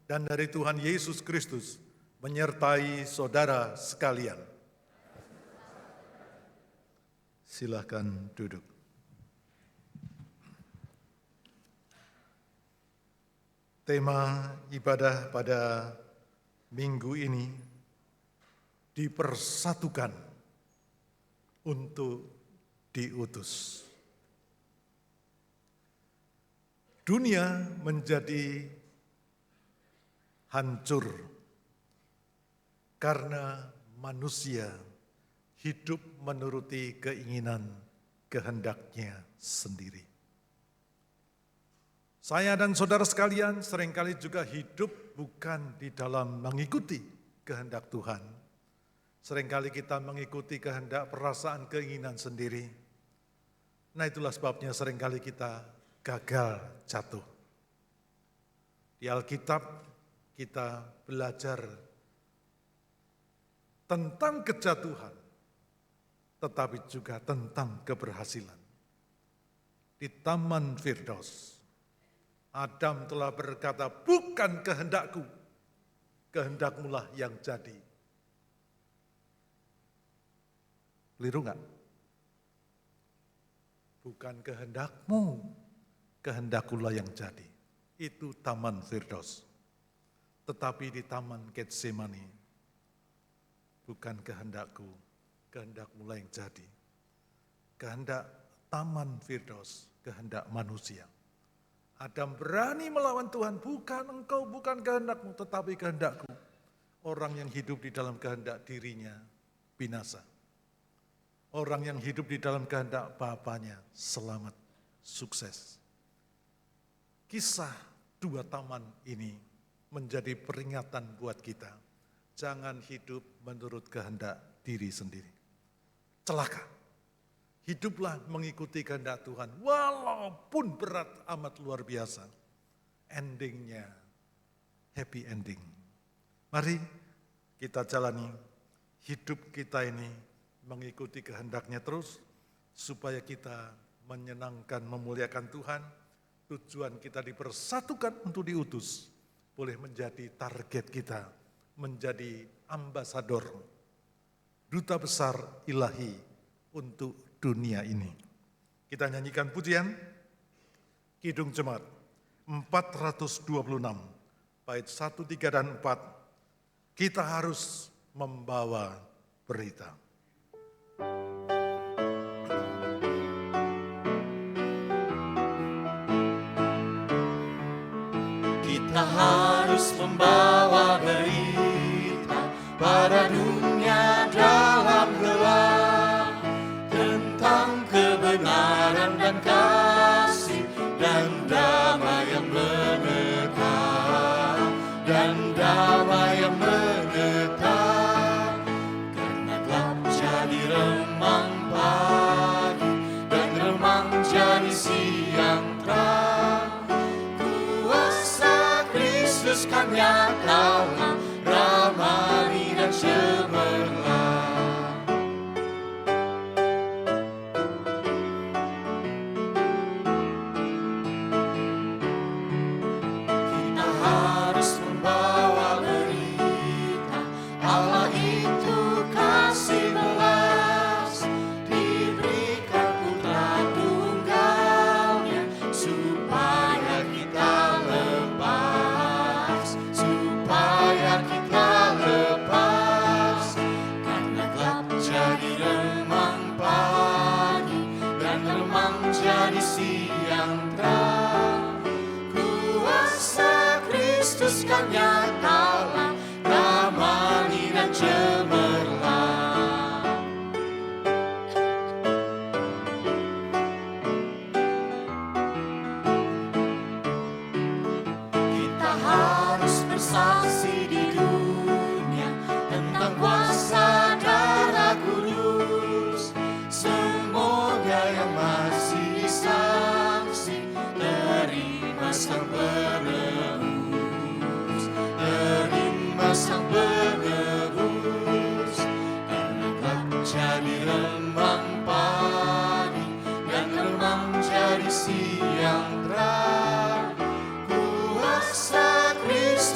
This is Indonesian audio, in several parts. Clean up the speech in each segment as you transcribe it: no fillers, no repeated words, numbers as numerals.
dan dari Tuhan Yesus Kristus menyertai saudara sekalian. Silakan duduk. Tema ibadah pada minggu ini dipersatukan untuk diutus. Dunia menjadi hancur karena manusia hidup menuruti keinginan kehendaknya sendiri. Saya dan saudara sekalian seringkali juga hidup bukan di dalam mengikuti kehendak Tuhan. Seringkali kita mengikuti kehendak perasaan keinginan sendiri. Nah, itulah sebabnya seringkali kita gagal jatuh. Di Alkitab kita belajar tentang kejatuhan, tetapi juga tentang keberhasilan. Di Taman Firdaus, Adam telah berkata, bukan kehendakku, kehendakmulah yang jadi. Keliru enggak? Bukan kehendakmu, kehendakkulah yang jadi. Itu Taman Firdaus. Tetapi di Taman Getsemani, bukan kehendakku, kehendakmulah yang jadi. Kehendak Taman Firdaus, kehendak manusia. Adam berani melawan Tuhan, bukan engkau, bukan kehendakmu, tetapi kehendakku. Orang yang hidup di dalam kehendak dirinya binasa. Orang yang hidup di dalam kehendak Bapanya selamat, sukses. Kisah dua taman ini menjadi peringatan buat kita. Jangan hidup menurut kehendak diri sendiri. Celaka. Hiduplah mengikuti kehendak Tuhan, walaupun berat amat luar biasa. Endingnya happy ending. Mari kita jalani hidup kita ini mengikuti kehendaknya terus, supaya kita menyenangkan, memuliakan Tuhan. Tujuan kita dipersatukan untuk diutus, boleh menjadi target kita, menjadi ambasador, duta besar ilahi untuk dunia ini. Kita nyanyikan pujian Kidung Jemaat 426, bait 1, 3, dan 4. Kita harus membawa berita. Kita harus membawa berita pada dunia dalam gelap, tentang kebenaran dan kasih dan damai yang menetap, dan damai yang menetap. Karena gelap jadi remang pagi, dan remang jadi siang terang. Kuasa Kristus kan nyata, ramai dan cemerlang. Nyatalah damai dan cemerlang. Kita harus bersaksi di dunia tentang kuasa darah kudus. Semoga yang masih saksi terima sang penebus.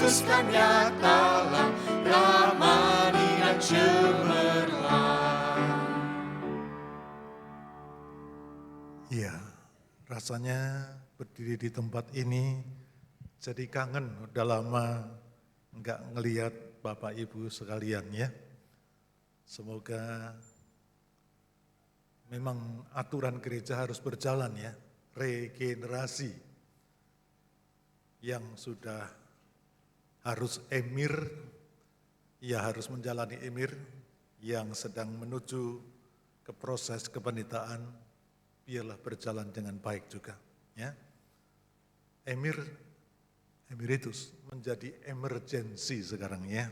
Yesus kan nyatalah, ramani dan cemerlang. Iya, rasanya berdiri di tempat ini jadi kangen, udah lama nggak ngelihat Bapak Ibu sekalian ya. Semoga memang aturan gereja harus berjalan ya, regenerasi yang sudah harus emir, ya harus menjalani emir, yang sedang menuju ke proses kependetaan, biarlah berjalan dengan baik juga. Ya, emeritus menjadi emergensi sekarang ya,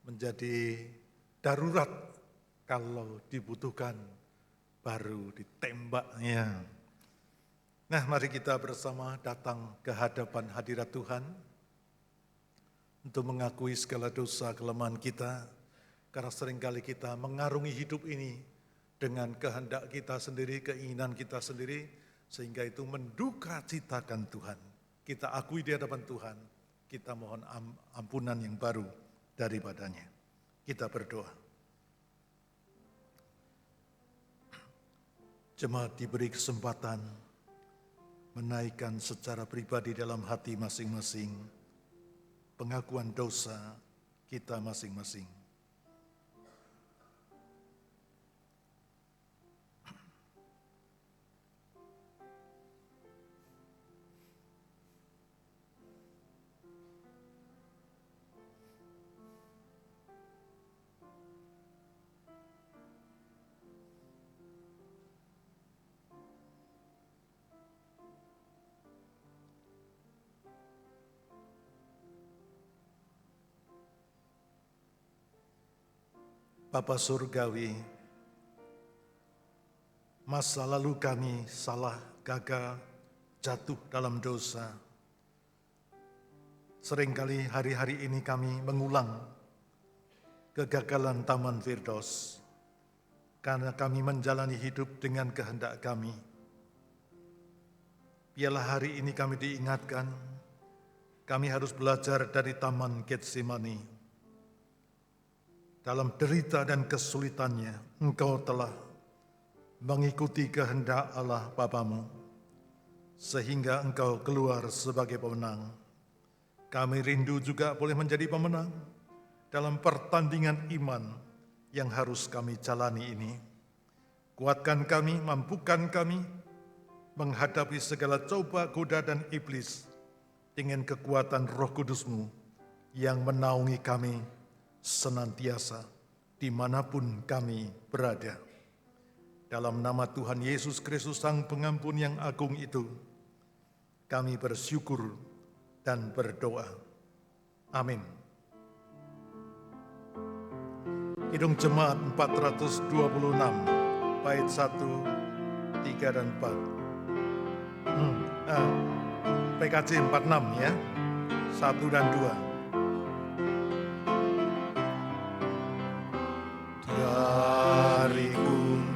menjadi darurat kalau dibutuhkan baru ditembaknya. Nah, mari kita bersama datang ke hadapan hadirat Tuhan untuk mengakui segala dosa kelemahan kita, karena seringkali kita mengarungi hidup ini dengan kehendak kita sendiri, keinginan kita sendiri, sehingga itu menduka citakan Tuhan. Kita akui di hadapan Tuhan, kita mohon ampunan yang baru daripadanya. Kita berdoa. Jemaat diberi kesempatan menaikkan secara pribadi dalam hati masing-masing pengakuan dosa kita masing-masing. Bapa Surgawi, masa lalu kami salah, gagal, jatuh dalam dosa. Seringkali hari-hari ini kami mengulang kegagalan Taman Firdaus, karena kami menjalani hidup dengan kehendak kami. Biarlah hari ini kami diingatkan, kami harus belajar dari Taman Getsemani. Dalam derita dan kesulitannya, Engkau telah mengikuti kehendak Allah Bapamu, sehingga Engkau keluar sebagai pemenang. Kami rindu juga boleh menjadi pemenang dalam pertandingan iman yang harus kami jalani ini. Kuatkan kami, mampukan kami menghadapi segala coba, goda, dan iblis dengan kekuatan Roh Kudus-Mu yang menaungi kami senantiasa dimanapun kami berada. Dalam nama Tuhan Yesus Kristus Sang Pengampun yang agung itu, kami bersyukur dan berdoa. Amin. Kidung Jemaat 426, bait 1, 3, dan 4. PKJ 46 ya, 1 dan 2. Dari Gunggungan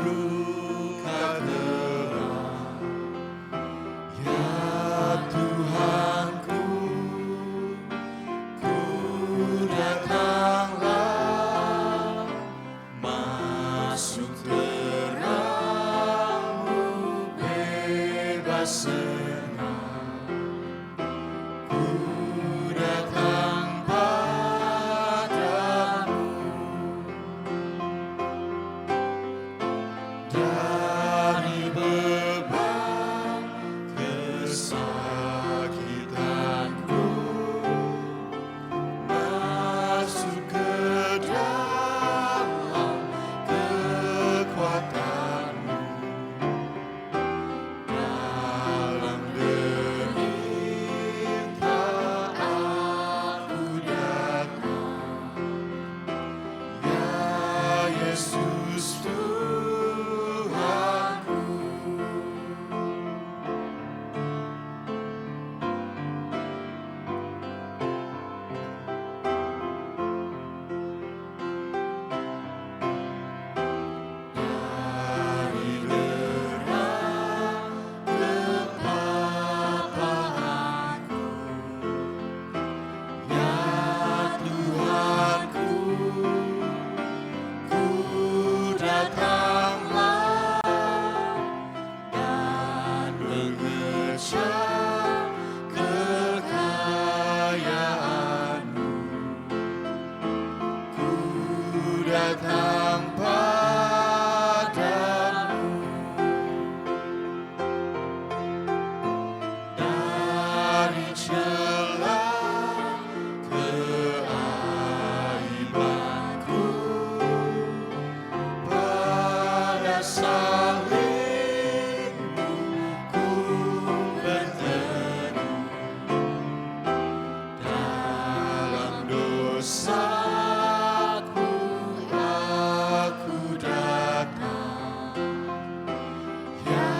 duka gelap, ya Tuhanku, ku datanglah, masuk terang-Mu bebas senang, ku datang padamu. datang padamu dari celah keaibanku, pada salibmu ku berteduh dalam dosaku. Aku datang, ya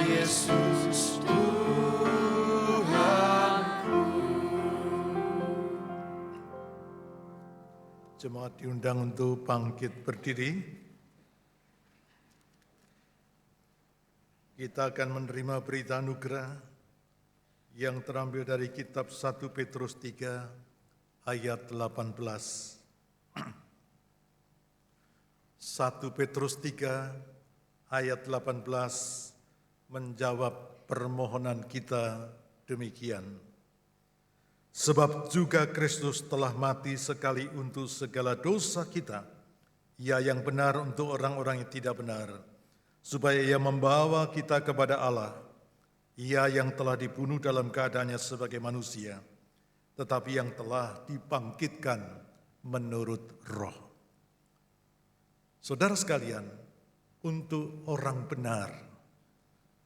Yesus Tuhanku. Jemaat diundang untuk bangkit berdiri. Kita akan menerima berita anugerah yang terambil dari kitab 1 Petrus 3 ayat 18. 1 Petrus 3 ayat 18 menjawab permohonan kita demikian. Sebab juga Kristus telah mati sekali untuk segala dosa kita, Ia yang benar untuk orang-orang yang tidak benar, supaya Ia membawa kita kepada Allah. Ia yang telah dibunuh dalam keadaannya sebagai manusia, tetapi yang telah dibangkitkan menurut Roh. Saudara sekalian, untuk orang benar,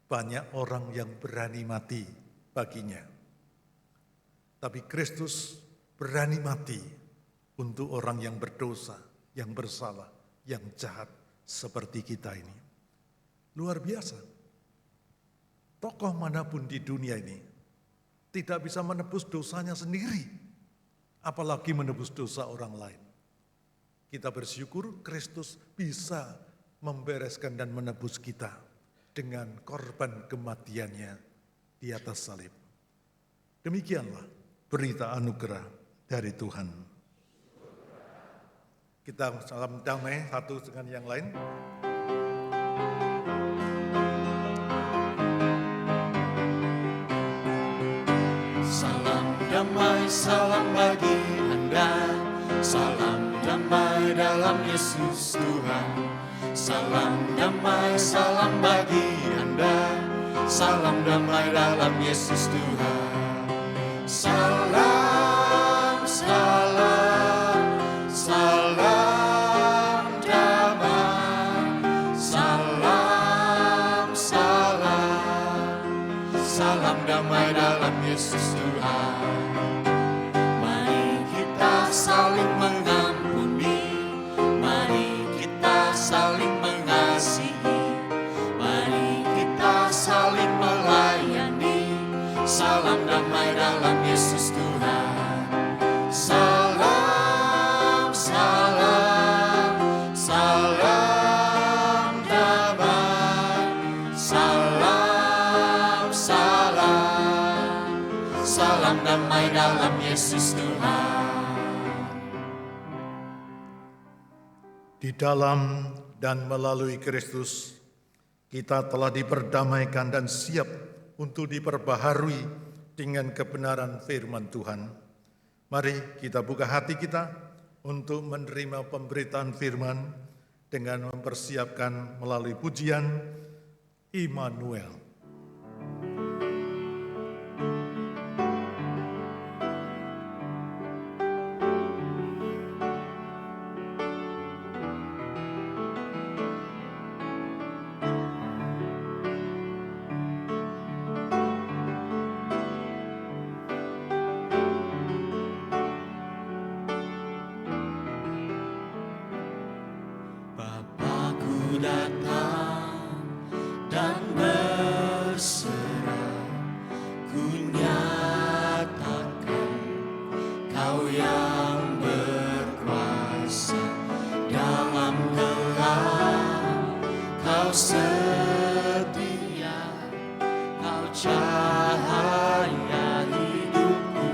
banyak orang yang berani mati baginya. Tapi Kristus berani mati untuk orang yang berdosa, yang bersalah, yang jahat seperti kita ini. Luar biasa. Tokoh manapun di dunia ini tidak bisa menebus dosanya sendiri, apalagi menebus dosa orang lain. Kita bersyukur Kristus bisa membereskan dan menebus kita dengan korban kematiannya di atas salib. Demikianlah berita anugerah dari Tuhan. Kita salam damai satu dengan yang lain. Salam damai, salam bagi Anda. Salam damai dalam Yesus Tuhan. Salam damai, salam bagi Anda. Salam damai dalam Yesus Tuhan. Salam, salam, salam damai. Salam, salam, salam damai dalam Yesus Tuhan. Mari kita saling mengampuni, mari kita saling mengasihi, mari kita saling melayani. Salam damai dalam Yesus Tuhan. Salam, salam, salam damai. Salam, salam, salam damai dalam Yesus Tuhan. Di dalam dan melalui Kristus, kita telah diperdamaikan dan siap untuk diperbaharui dengan kebenaran firman Tuhan. Mari kita buka hati kita untuk menerima pemberitaan firman dengan mempersiapkan melalui pujian Immanuel. Bapakku datang dan berserah, ku nyatakan Kau yang berkuasa dalam gelap. Kau setia, Kau cahaya hidupku.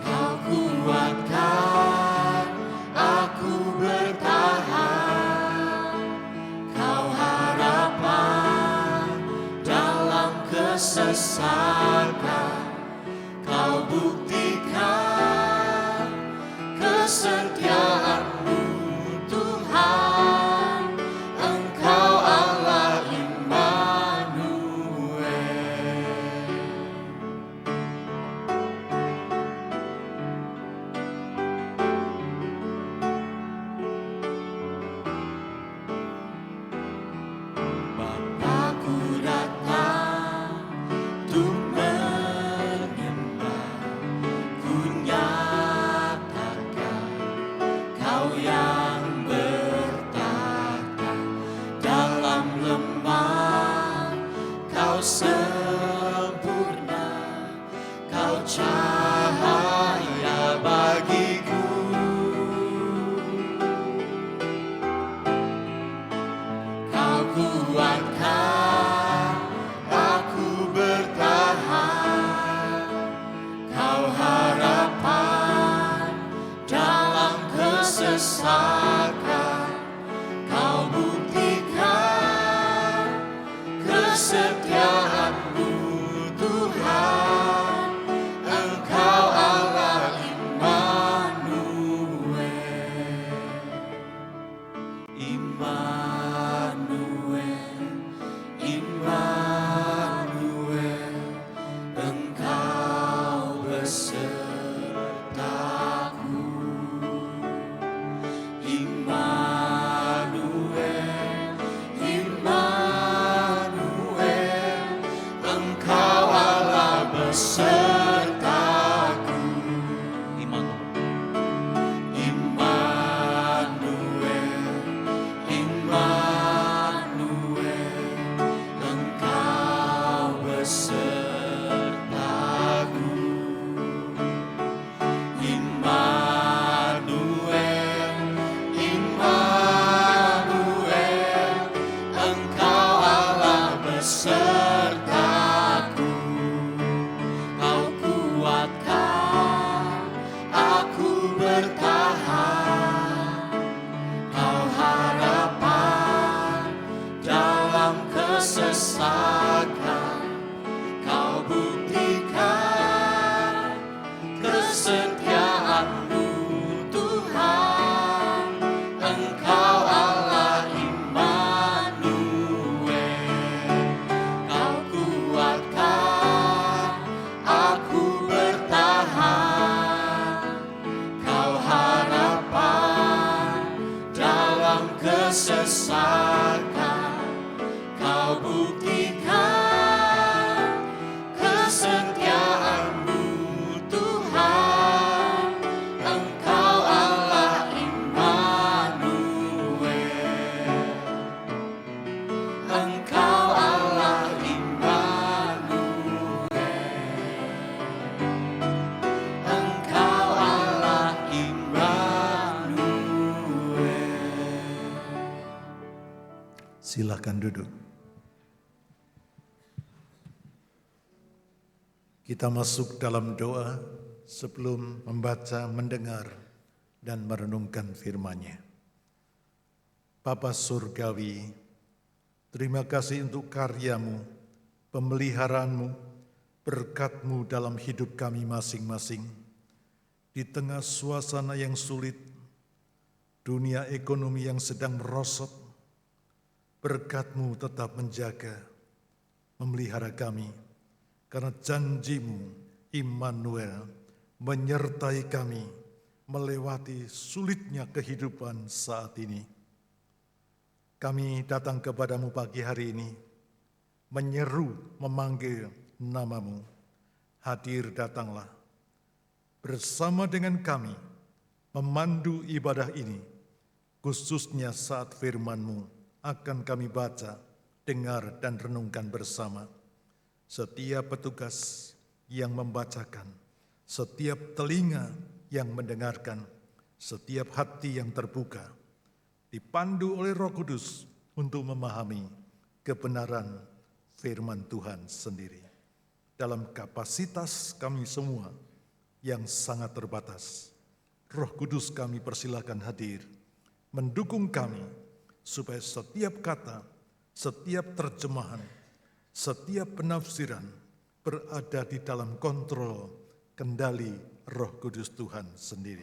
Kau kuatkan aku bertahan. Kau harapan dalam kesesakan. Kau buktikan Kau sempurna, Kau cahaya bagiku. Kau kuatkan aku bertahan, Kau harapan dalam kesesakan. Kau buktikan kesetiaan-Mu Tuhan, Engkau Allah Immanuel. Immanuel, Immanuel, Engkau besertaku. Immanuel, Immanuel, Engkau Allah besertaku. Immanuel, Immanuel, Engkau besertaku. Immanuel, Immanuel, Engkau Allah besertaku. Kau kuatkan aku bertahan, Kau harapan dalam kesesakan. Kau buktikan kesetiaan-Mu Tuhan, Engkau Allah Immanuel. Kau kuatkan aku bertahan, Kau harapan dalam kesesakan. Kau buktikan kesetiaan-Mu Tuhan, Engkau Allah Immanuel. Engkau Allah Immanuel. Engkau Allah Immanuel. Silakan duduk. Kita masuk dalam doa sebelum membaca, mendengar, dan merenungkan firman-Nya. Bapa Surgawi, terima kasih untuk karya-Mu, pemeliharaanmu, berkat-Mu dalam hidup kami masing-masing. Di tengah suasana yang sulit, dunia ekonomi yang sedang merosot, berkat-Mu tetap menjaga, memelihara kami. Karena janji-Mu, Immanuel, menyertai kami melewati sulitnya kehidupan saat ini. Kami datang kepada-Mu pagi hari ini, menyeru, memanggil nama-Mu. Hadir datanglah, bersama dengan kami, memandu ibadah ini, khususnya saat firman-Mu akan kami baca, dengar, dan renungkan bersama. Setiap petugas yang membacakan, setiap telinga yang mendengarkan, setiap hati yang terbuka, dipandu oleh Roh Kudus untuk memahami kebenaran firman Tuhan sendiri. Dalam kapasitas kami semua yang sangat terbatas, Roh Kudus kami persilakan hadir, mendukung kami, supaya setiap kata, setiap terjemahan, setiap penafsiran berada di dalam kontrol kendali Roh Kudus Tuhan sendiri.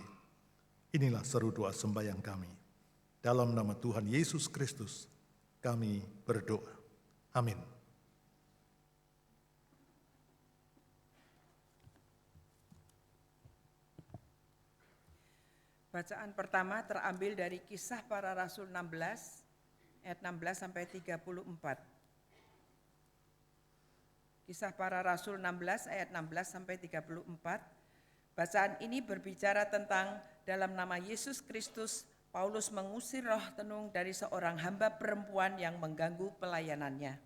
Inilah seru doa sembahyang kami. Dalam nama Tuhan Yesus Kristus kami berdoa. Amin. Bacaan pertama terambil dari Kisah Para Rasul 16 ayat 16 sampai 34. Kisah Para Rasul 16 ayat 16 sampai 34. Bacaan ini berbicara tentang dalam nama Yesus Kristus, Paulus mengusir roh tenung dari seorang hamba perempuan yang mengganggu pelayanannya.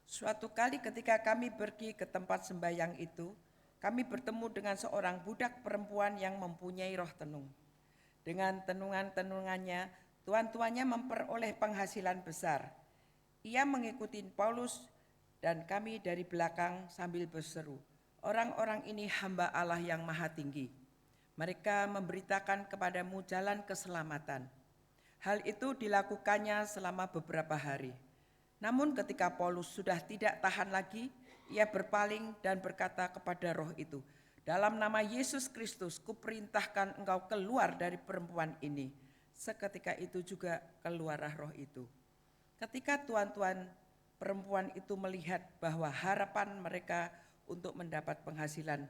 Suatu kali ketika kami pergi ke tempat sembahyang itu, kami bertemu dengan seorang budak perempuan yang mempunyai roh tenung. Dengan tenungan-tenungannya, tuan-tuannya memperoleh penghasilan besar. Ia mengikuti Paulus dan kami dari belakang sambil berseru, "Orang-orang ini hamba Allah yang maha tinggi. Mereka memberitakan kepadamu jalan keselamatan." Hal itu dilakukannya selama beberapa hari. Namun ketika Paulus sudah tidak tahan lagi, ia berpaling dan berkata kepada roh itu, "Dalam nama Yesus Kristus, kuperintahkan engkau keluar dari perempuan ini." Seketika itu juga keluarlah roh itu. Ketika tuan-tuan perempuan itu melihat bahwa harapan mereka untuk mendapat penghasilan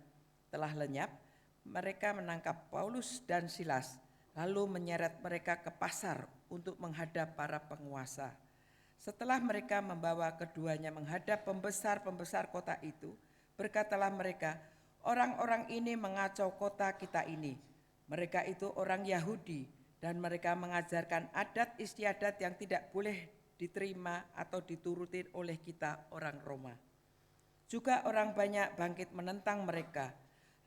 telah lenyap, mereka menangkap Paulus dan Silas, lalu menyeret mereka ke pasar untuk menghadap para penguasa. Setelah mereka membawa keduanya menghadap pembesar-pembesar kota itu, berkatalah mereka, "Orang-orang ini mengacau kota kita ini. Mereka itu orang Yahudi dan mereka mengajarkan adat istiadat yang tidak boleh diterima atau dituruti oleh kita orang Roma." Juga orang banyak bangkit menentang mereka.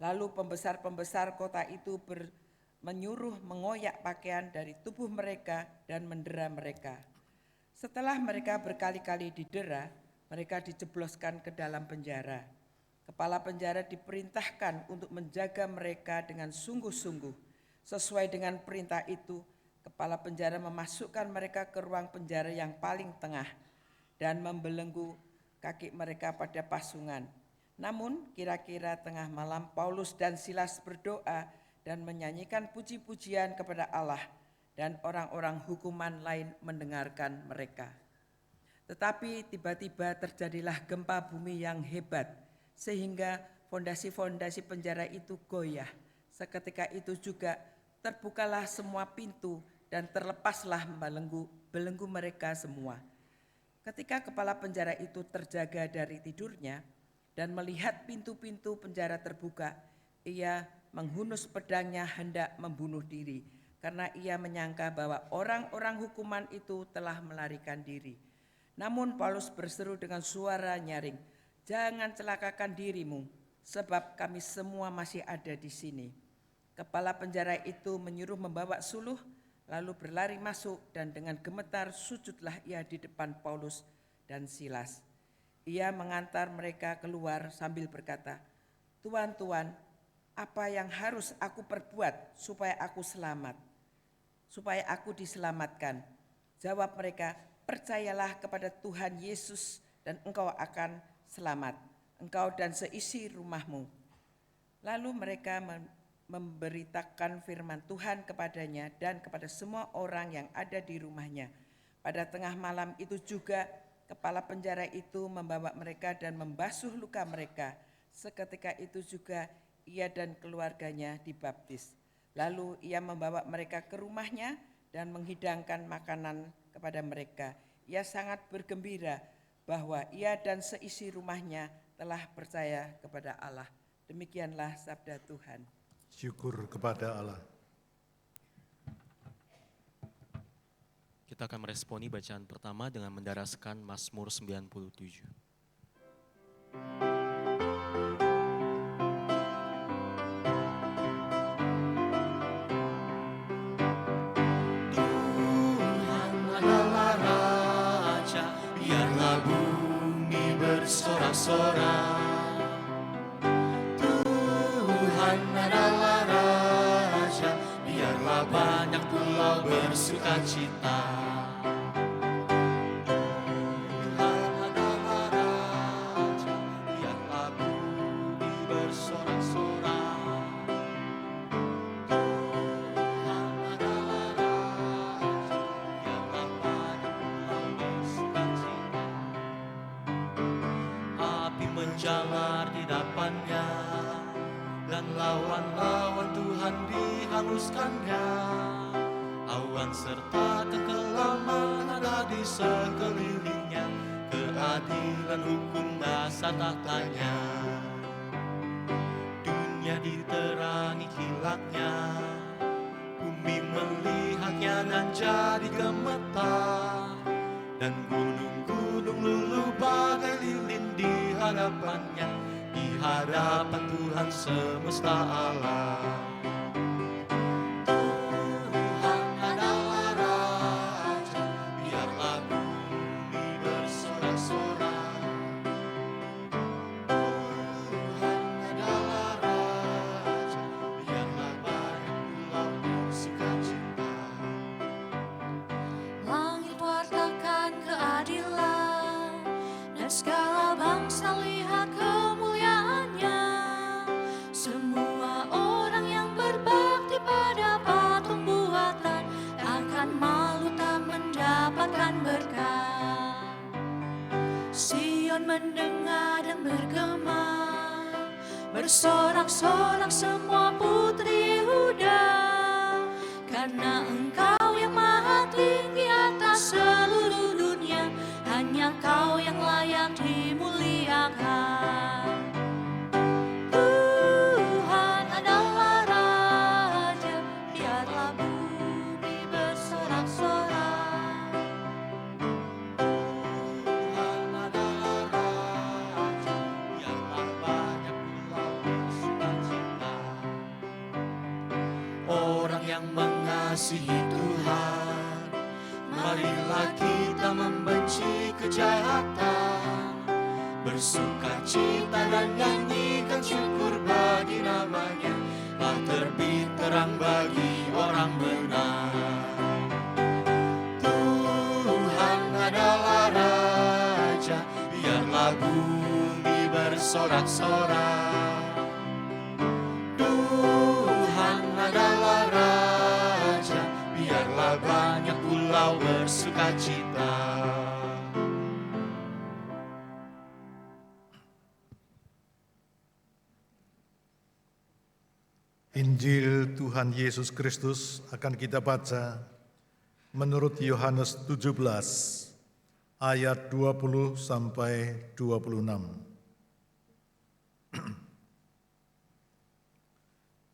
Lalu pembesar-pembesar kota itu menyuruh mengoyak pakaian dari tubuh mereka dan mendera mereka. Setelah mereka berkali-kali didera, mereka dijebloskan ke dalam penjara. Kepala penjara diperintahkan untuk menjaga mereka dengan sungguh-sungguh. Sesuai dengan perintah itu, kepala penjara memasukkan mereka ke ruang penjara yang paling tengah dan membelenggu kaki mereka pada pasungan. Namun kira-kira tengah malam Paulus dan Silas berdoa dan menyanyikan puji-pujian kepada Allah, dan orang-orang hukuman lain mendengarkan mereka. Tetapi tiba-tiba terjadilah gempa bumi yang hebat, sehingga fondasi-fondasi penjara itu goyah. Seketika itu juga terbukalah semua pintu dan terlepaslah belenggu mereka semua. Ketika kepala penjara itu terjaga dari tidurnya dan melihat pintu-pintu penjara terbuka, ia menghunus pedangnya hendak membunuh diri, karena ia menyangka bahwa orang-orang hukuman itu telah melarikan diri. Namun Paulus berseru dengan suara nyaring, "Jangan celakakan dirimu, sebab kami semua masih ada di sini." Kepala penjara itu menyuruh membawa suluh, lalu berlari masuk dan dengan gemetar sujudlah ia di depan Paulus dan Silas. Ia mengantar mereka keluar sambil berkata, "Tuan-tuan, apa yang harus aku perbuat supaya aku diselamatkan?" Jawab mereka, "Percayalah kepada Tuhan Yesus dan engkau akan selamat, engkau dan seisi rumahmu." Lalu mereka memberitakan firman Tuhan kepadanya dan kepada semua orang yang ada di rumahnya. Pada tengah malam itu juga kepala penjara itu membawa mereka dan membasuh luka mereka. Seketika itu juga ia dan keluarganya dibaptis. Lalu ia membawa mereka ke rumahnya dan menghidangkan makanan kepada mereka. Ia sangat bergembira bahwa ia dan seisi rumahnya telah percaya kepada Allah. Demikianlah sabda Tuhan. Syukur kepada Allah. Kita akan meresponi bacaan pertama dengan mendaraskan Mazmur 97. Tuhan adalah Raja, biarlah bumi bersorak-sorak. Tuhan adalah Raja, biarlah banyak pulau bersuka cita. Tuhan adalah Raja, biarlah bumi bersorak-sorak. Tuhan adalah Raja, biarlah banyak pulau bersuka cita. Api menjalar di depannya, dan lawan-lawan Tuhan dihanguskannya. Awan serta kekelaman ada di sekelilingnya, keadilan hukum dasar tahtanya. Dunia diterangi kilatnya, bumi melihatnya dan jadi gemetar, dan gunung-gunung luluh bagai hadapannya, di hadapan Tuhan semesta alam. Tuhan adalah Raja, biarlah bumi bersorak-sorak. Tuhan adalah Raja, biarlah banyak pulau bersukacita. Langit wartakan keadilan, dan segala bangsa lihat kemuliaannya. Semua orang yang berbakti pada patung buatan akan malu tak mendapatkan berkat. Sion mendengar dan bergema, bersorak-sorak semua putri Yehuda, karena Engkau yang maha tinggi atas seluruh dunia, hanya Kau yang layak dimuliakan. Tuhan adalah Raja, biarlah bumi bersorak-sorak. Tuhan adalah Raja, biarlah banyak pulau bersukacita. Orang yang mengasihi Tuhan, marilah kita membenci kejahatan, bersukacita dan nyanyikan syukur bagi namanya, telah terbit terang bagi orang benar. Tuhan adalah Raja, biarlah bumi bersorak-sorak. Tuhan adalah Raja, biarlah banyak pulau bersukacita. Injil Tuhan Yesus Kristus akan kita baca menurut Yohanes 17 ayat 20 sampai 26.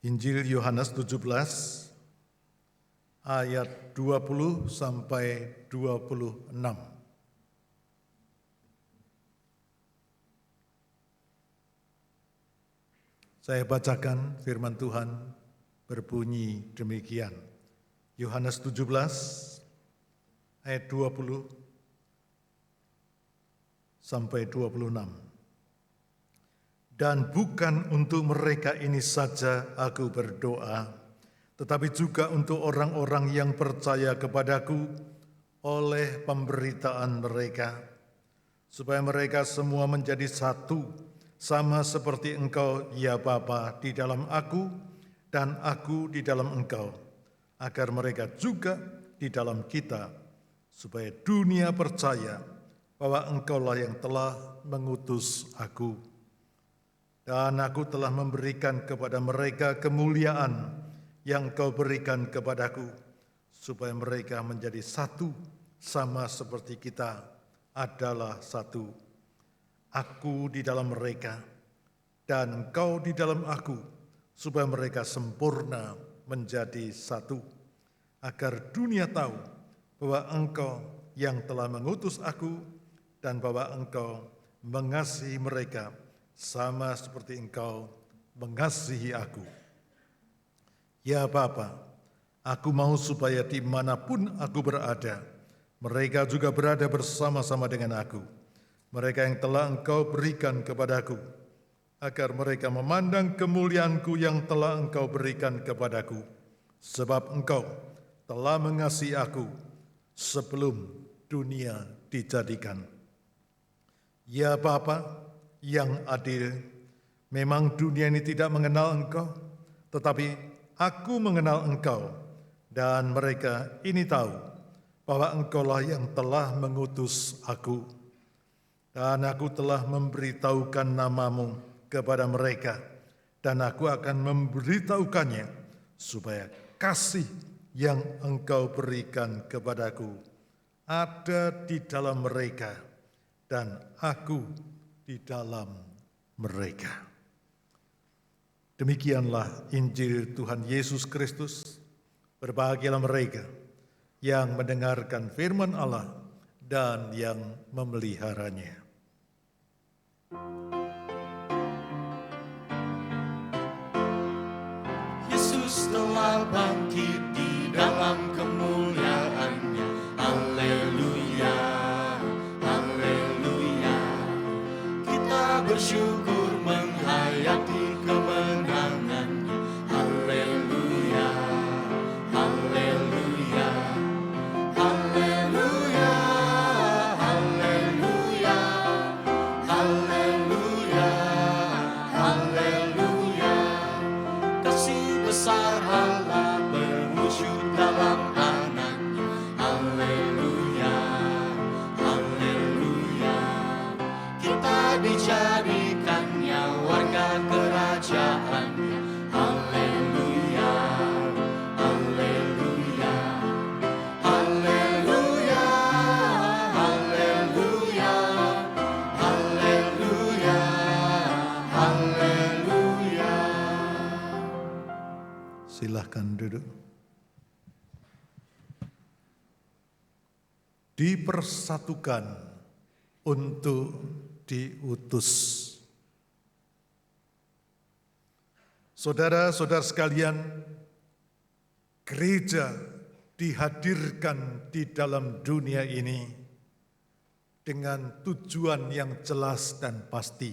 Injil Yohanes 17 ayat 20 sampai 26. Saya bacakan firman Tuhan berbunyi demikian. Yohanes 17 ayat 20 sampai 26. Dan bukan untuk mereka ini saja aku berdoa, tetapi juga untuk orang-orang yang percaya kepadaku oleh pemberitaan mereka, supaya mereka semua menjadi satu, sama seperti Engkau, ya Bapa, di dalam aku dan aku di dalam Engkau, agar mereka juga di dalam kita, supaya dunia percaya bahwa Engkaulah yang telah mengutus aku. Dan aku telah memberikan kepada mereka kemuliaan yang Kau berikan kepadaku, supaya mereka menjadi satu, sama seperti kita adalah satu. Aku di dalam mereka, dan Engkau di dalam aku, supaya mereka sempurna menjadi satu, agar dunia tahu bahwa Engkau yang telah mengutus aku, dan bahwa Engkau mengasihi mereka sama seperti Engkau mengasihi aku. Ya Bapa, aku mau supaya dimanapun aku berada, mereka juga berada bersama-sama dengan aku, mereka yang telah Engkau berikan kepadaku, agar mereka memandang kemuliaan-Ku yang telah Engkau berikan kepadaku, sebab Engkau telah mengasihi aku sebelum dunia dijadikan. Ya Bapa yang adil, memang dunia ini tidak mengenal Engkau, tetapi aku mengenal Engkau, dan mereka ini tahu bahwa Engkaulah yang telah mengutus aku. Dan aku telah memberitahukan namamu kepada mereka, dan aku akan memberitahukannya, supaya kasih yang Engkau berikan kepadaku ada di dalam mereka, dan aku di dalam mereka. Demikianlah Injil Tuhan Yesus Kristus. Berbahagialah mereka yang mendengarkan firman Allah dan yang memeliharanya. telah bangkit di dalam kemuliaan-Nya. Haleluya, haleluya. Kita bersyukur menghayati kemenangan-Nya. Haleluya, haleluya, haleluya, haleluya, haleluya, haleluya. Kasih besar Allah berwujud dalam anaknya. Haleluya, haleluya. Kita dijadikannya warga kerajaannya. Haleluya, haleluya, haleluya, haleluya, haleluya, haleluya. Silahkan duduk. Dipersatukan untuk diutus. Saudara-saudara sekalian, gereja dihadirkan di dalam dunia ini dengan tujuan yang jelas dan pasti.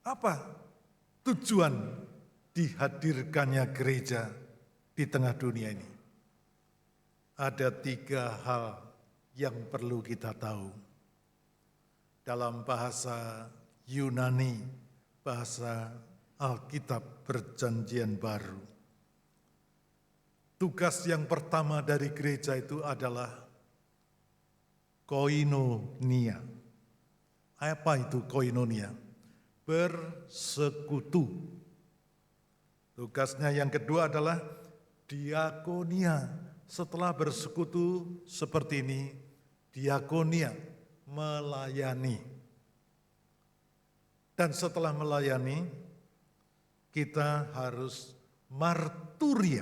Apa tujuan dihadirkannya gereja di tengah dunia ini? Ada 3 hal yang perlu kita tahu. Dalam bahasa Yunani, bahasa Alkitab Perjanjian Baru. Tugas yang pertama dari gereja itu adalah koinonia. Apa itu koinonia? Bersekutu. Tugasnya yang kedua adalah diakonia. Setelah bersekutu seperti ini, diakonia, melayani. Dan setelah melayani, kita harus marturia.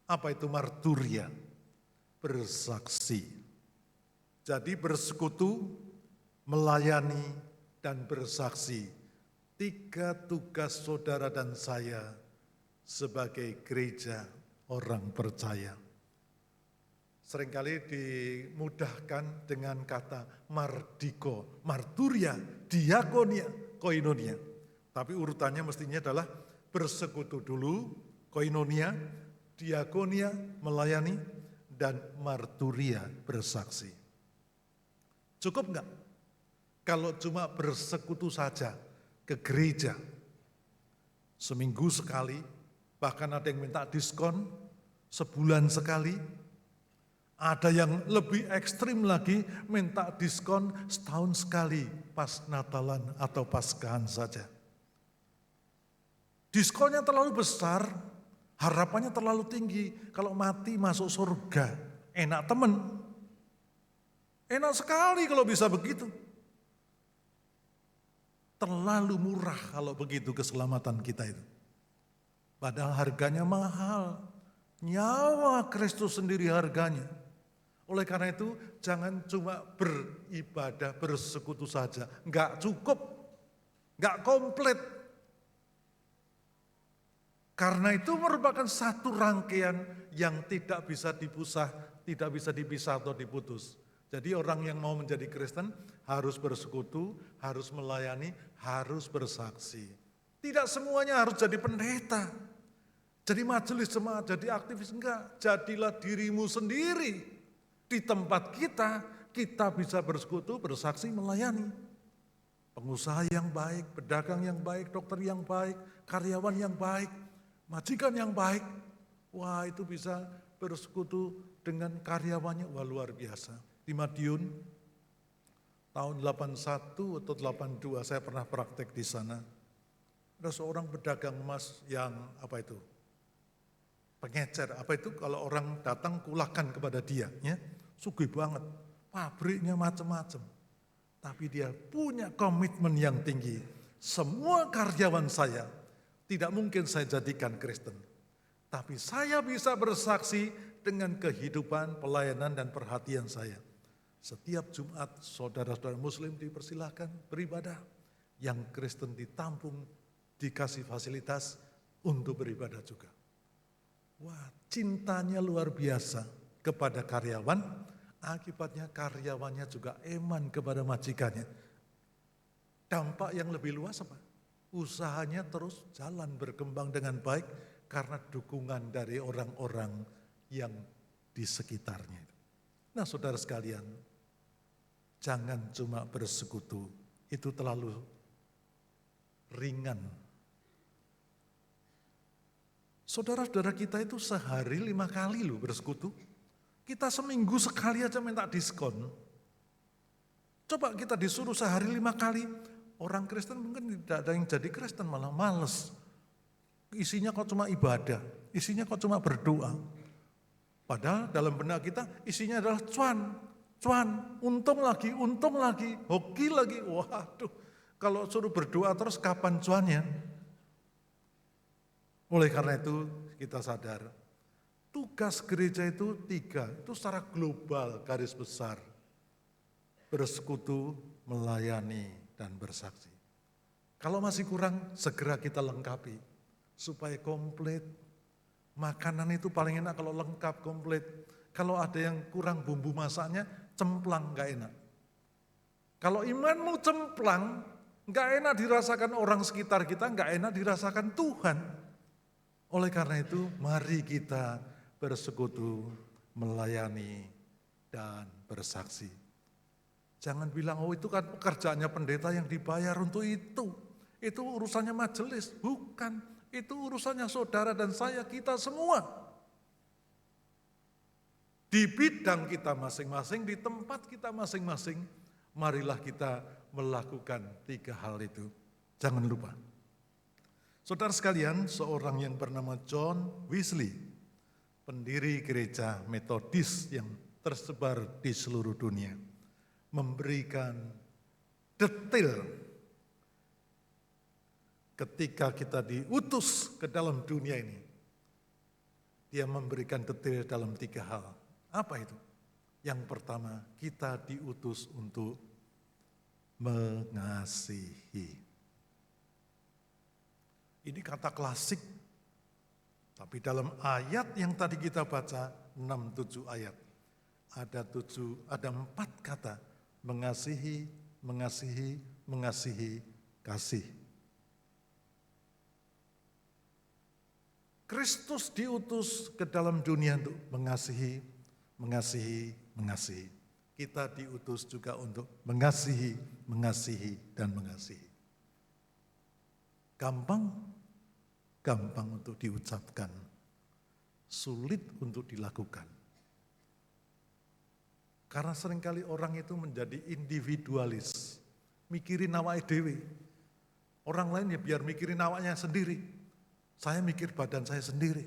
Apa itu marturia? Bersaksi. Jadi bersekutu, melayani, dan bersaksi. 3 tugas saudara dan saya sebagai gereja orang percaya. Seringkali dimudahkan dengan kata mardiko, marturia, diakonia, koinonia. Tapi urutannya mestinya adalah bersekutu dulu, koinonia, diakonia, melayani, dan marturia, bersaksi. Cukup enggak? Kalau cuma bersekutu saja ke gereja, seminggu sekali, bahkan ada yang minta diskon, sebulan sekali, ada yang lebih ekstrim lagi, minta diskon setahun sekali, pas Natalan atau Paskahan saja. Diskonnya terlalu besar, harapannya terlalu tinggi. Kalau mati masuk surga, enak temen. Enak sekali kalau bisa begitu. Terlalu murah kalau begitu keselamatan kita itu. Padahal harganya mahal. Nyawa Kristus sendiri harganya. Oleh karena itu jangan cuma beribadah, bersekutu saja. Enggak cukup, enggak komplit. Karena itu merupakan satu rangkaian yang tidak bisa dipisah atau diputus. Jadi orang yang mau menjadi Kristen harus bersekutu, harus melayani, harus bersaksi. Tidak semuanya harus jadi pendeta, jadi majelis jemaat, jadi aktivis, enggak. Jadilah dirimu sendiri. Di tempat kita bisa bersekutu, bersaksi, melayani. Pengusaha yang baik, pedagang yang baik, dokter yang baik, karyawan yang baik, majikan yang baik. Wah, itu bisa bersekutu dengan karyawannya, wah luar biasa. Di Madiun, tahun 81 atau 82 saya pernah praktek di sana. Ada seorang pedagang emas yang pengecer, kalau orang datang kulakan kepada dia, ya, sugih banget, pabriknya macam-macam. Tapi dia punya komitmen yang tinggi. Semua karyawan saya tidak mungkin saya jadikan Kristen. Tapi saya bisa bersaksi dengan kehidupan, pelayanan, dan perhatian saya. Setiap Jumat, saudara-saudara Muslim dipersilahkan beribadah. Yang Kristen ditampung, dikasih fasilitas, untuk beribadah juga. Wah, cintanya luar biasa kepada karyawan, akibatnya karyawannya juga iman kepada majikannya. Dampak yang lebih luas apa? Usahanya terus jalan berkembang dengan baik karena dukungan dari orang-orang yang di sekitarnya. Nah, saudara sekalian, jangan cuma bersekutu, itu terlalu ringan. Saudara-saudara kita itu sehari 5 kali loh bersekutu. Kita seminggu sekali aja minta diskon. Coba kita disuruh sehari 5 kali. Orang Kristen mungkin tidak ada yang jadi Kristen, malah males. Isinya kok cuma ibadah, isinya kok cuma berdoa. Padahal dalam benak kita isinya adalah cuan, untung lagi, hoki lagi. Waduh, kalau suruh berdoa terus kapan cuannya? Oleh karena itu kita sadar, tugas gereja itu 3, itu secara global garis besar. Bersekutu, melayani, dan bersaksi. Kalau masih kurang, segera kita lengkapi supaya komplit. Makanan itu paling enak kalau lengkap, komplit. Kalau ada yang kurang bumbu masaknya, cemplang gak enak. Kalau imanmu cemplang, gak enak dirasakan orang sekitar kita, gak enak dirasakan Tuhan. Oleh karena itu, mari kita bersekutu, melayani, dan bersaksi. Jangan bilang, oh itu kan pekerjaannya pendeta yang dibayar untuk itu. Itu urusannya majelis. Bukan, itu urusannya saudara dan saya, kita semua. Di bidang kita masing-masing, di tempat kita masing-masing, marilah kita melakukan 3 hal itu. Jangan lupa. Saudara sekalian, seorang yang bernama John Wesley, pendiri gereja Metodis yang tersebar di seluruh dunia, memberikan detail ketika kita diutus ke dalam dunia ini. Dia memberikan detail dalam 3 hal. Apa itu? Yang pertama, kita diutus untuk mengasihi. Ini kata klasik, tapi dalam ayat yang tadi kita baca, 6-7 ayat, ada 4 kata, mengasihi, mengasihi, mengasihi, kasih. Kristus diutus ke dalam dunia untuk mengasihi, mengasihi, mengasihi. Kita diutus juga untuk mengasihi, mengasihi, dan mengasihi. Gampang untuk diucapkan, sulit untuk dilakukan. Karena seringkali orang itu menjadi individualis, mikirin awake dhewe. Orang lain ya biar mikirin awaknya sendiri. Saya mikir badan saya sendiri.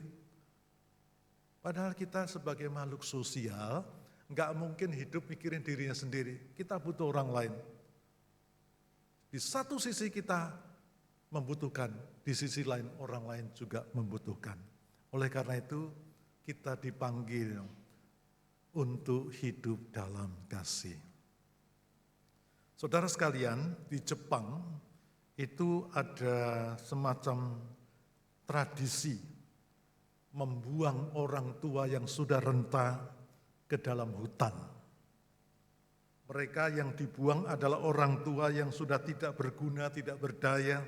Padahal kita sebagai makhluk sosial, nggak mungkin hidup mikirin dirinya sendiri. Kita butuh orang lain. Di satu sisi kita membutuhkan, di sisi lain orang lain juga membutuhkan. Oleh karena itu kita dipanggil untuk hidup dalam kasih. Saudara sekalian, di Jepang itu ada semacam tradisi membuang orang tua yang sudah renta ke dalam hutan. Mereka yang dibuang adalah orang tua yang sudah tidak berguna, tidak berdaya,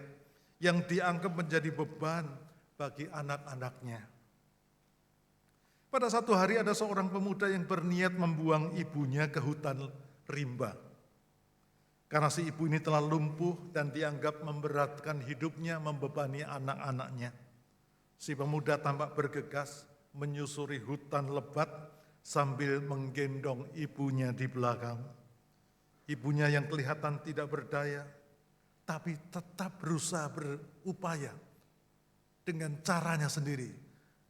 yang dianggap menjadi beban bagi anak-anaknya. Pada satu hari ada seorang pemuda yang berniat membuang ibunya ke hutan rimba. Karena si ibu ini telah lumpuh dan dianggap memberatkan hidupnya, membebani anak-anaknya. Si pemuda tampak bergegas menyusuri hutan lebat sambil menggendong ibunya di belakang. Ibunya yang kelihatan tidak berdaya, tapi tetap berusaha berupaya dengan caranya sendiri.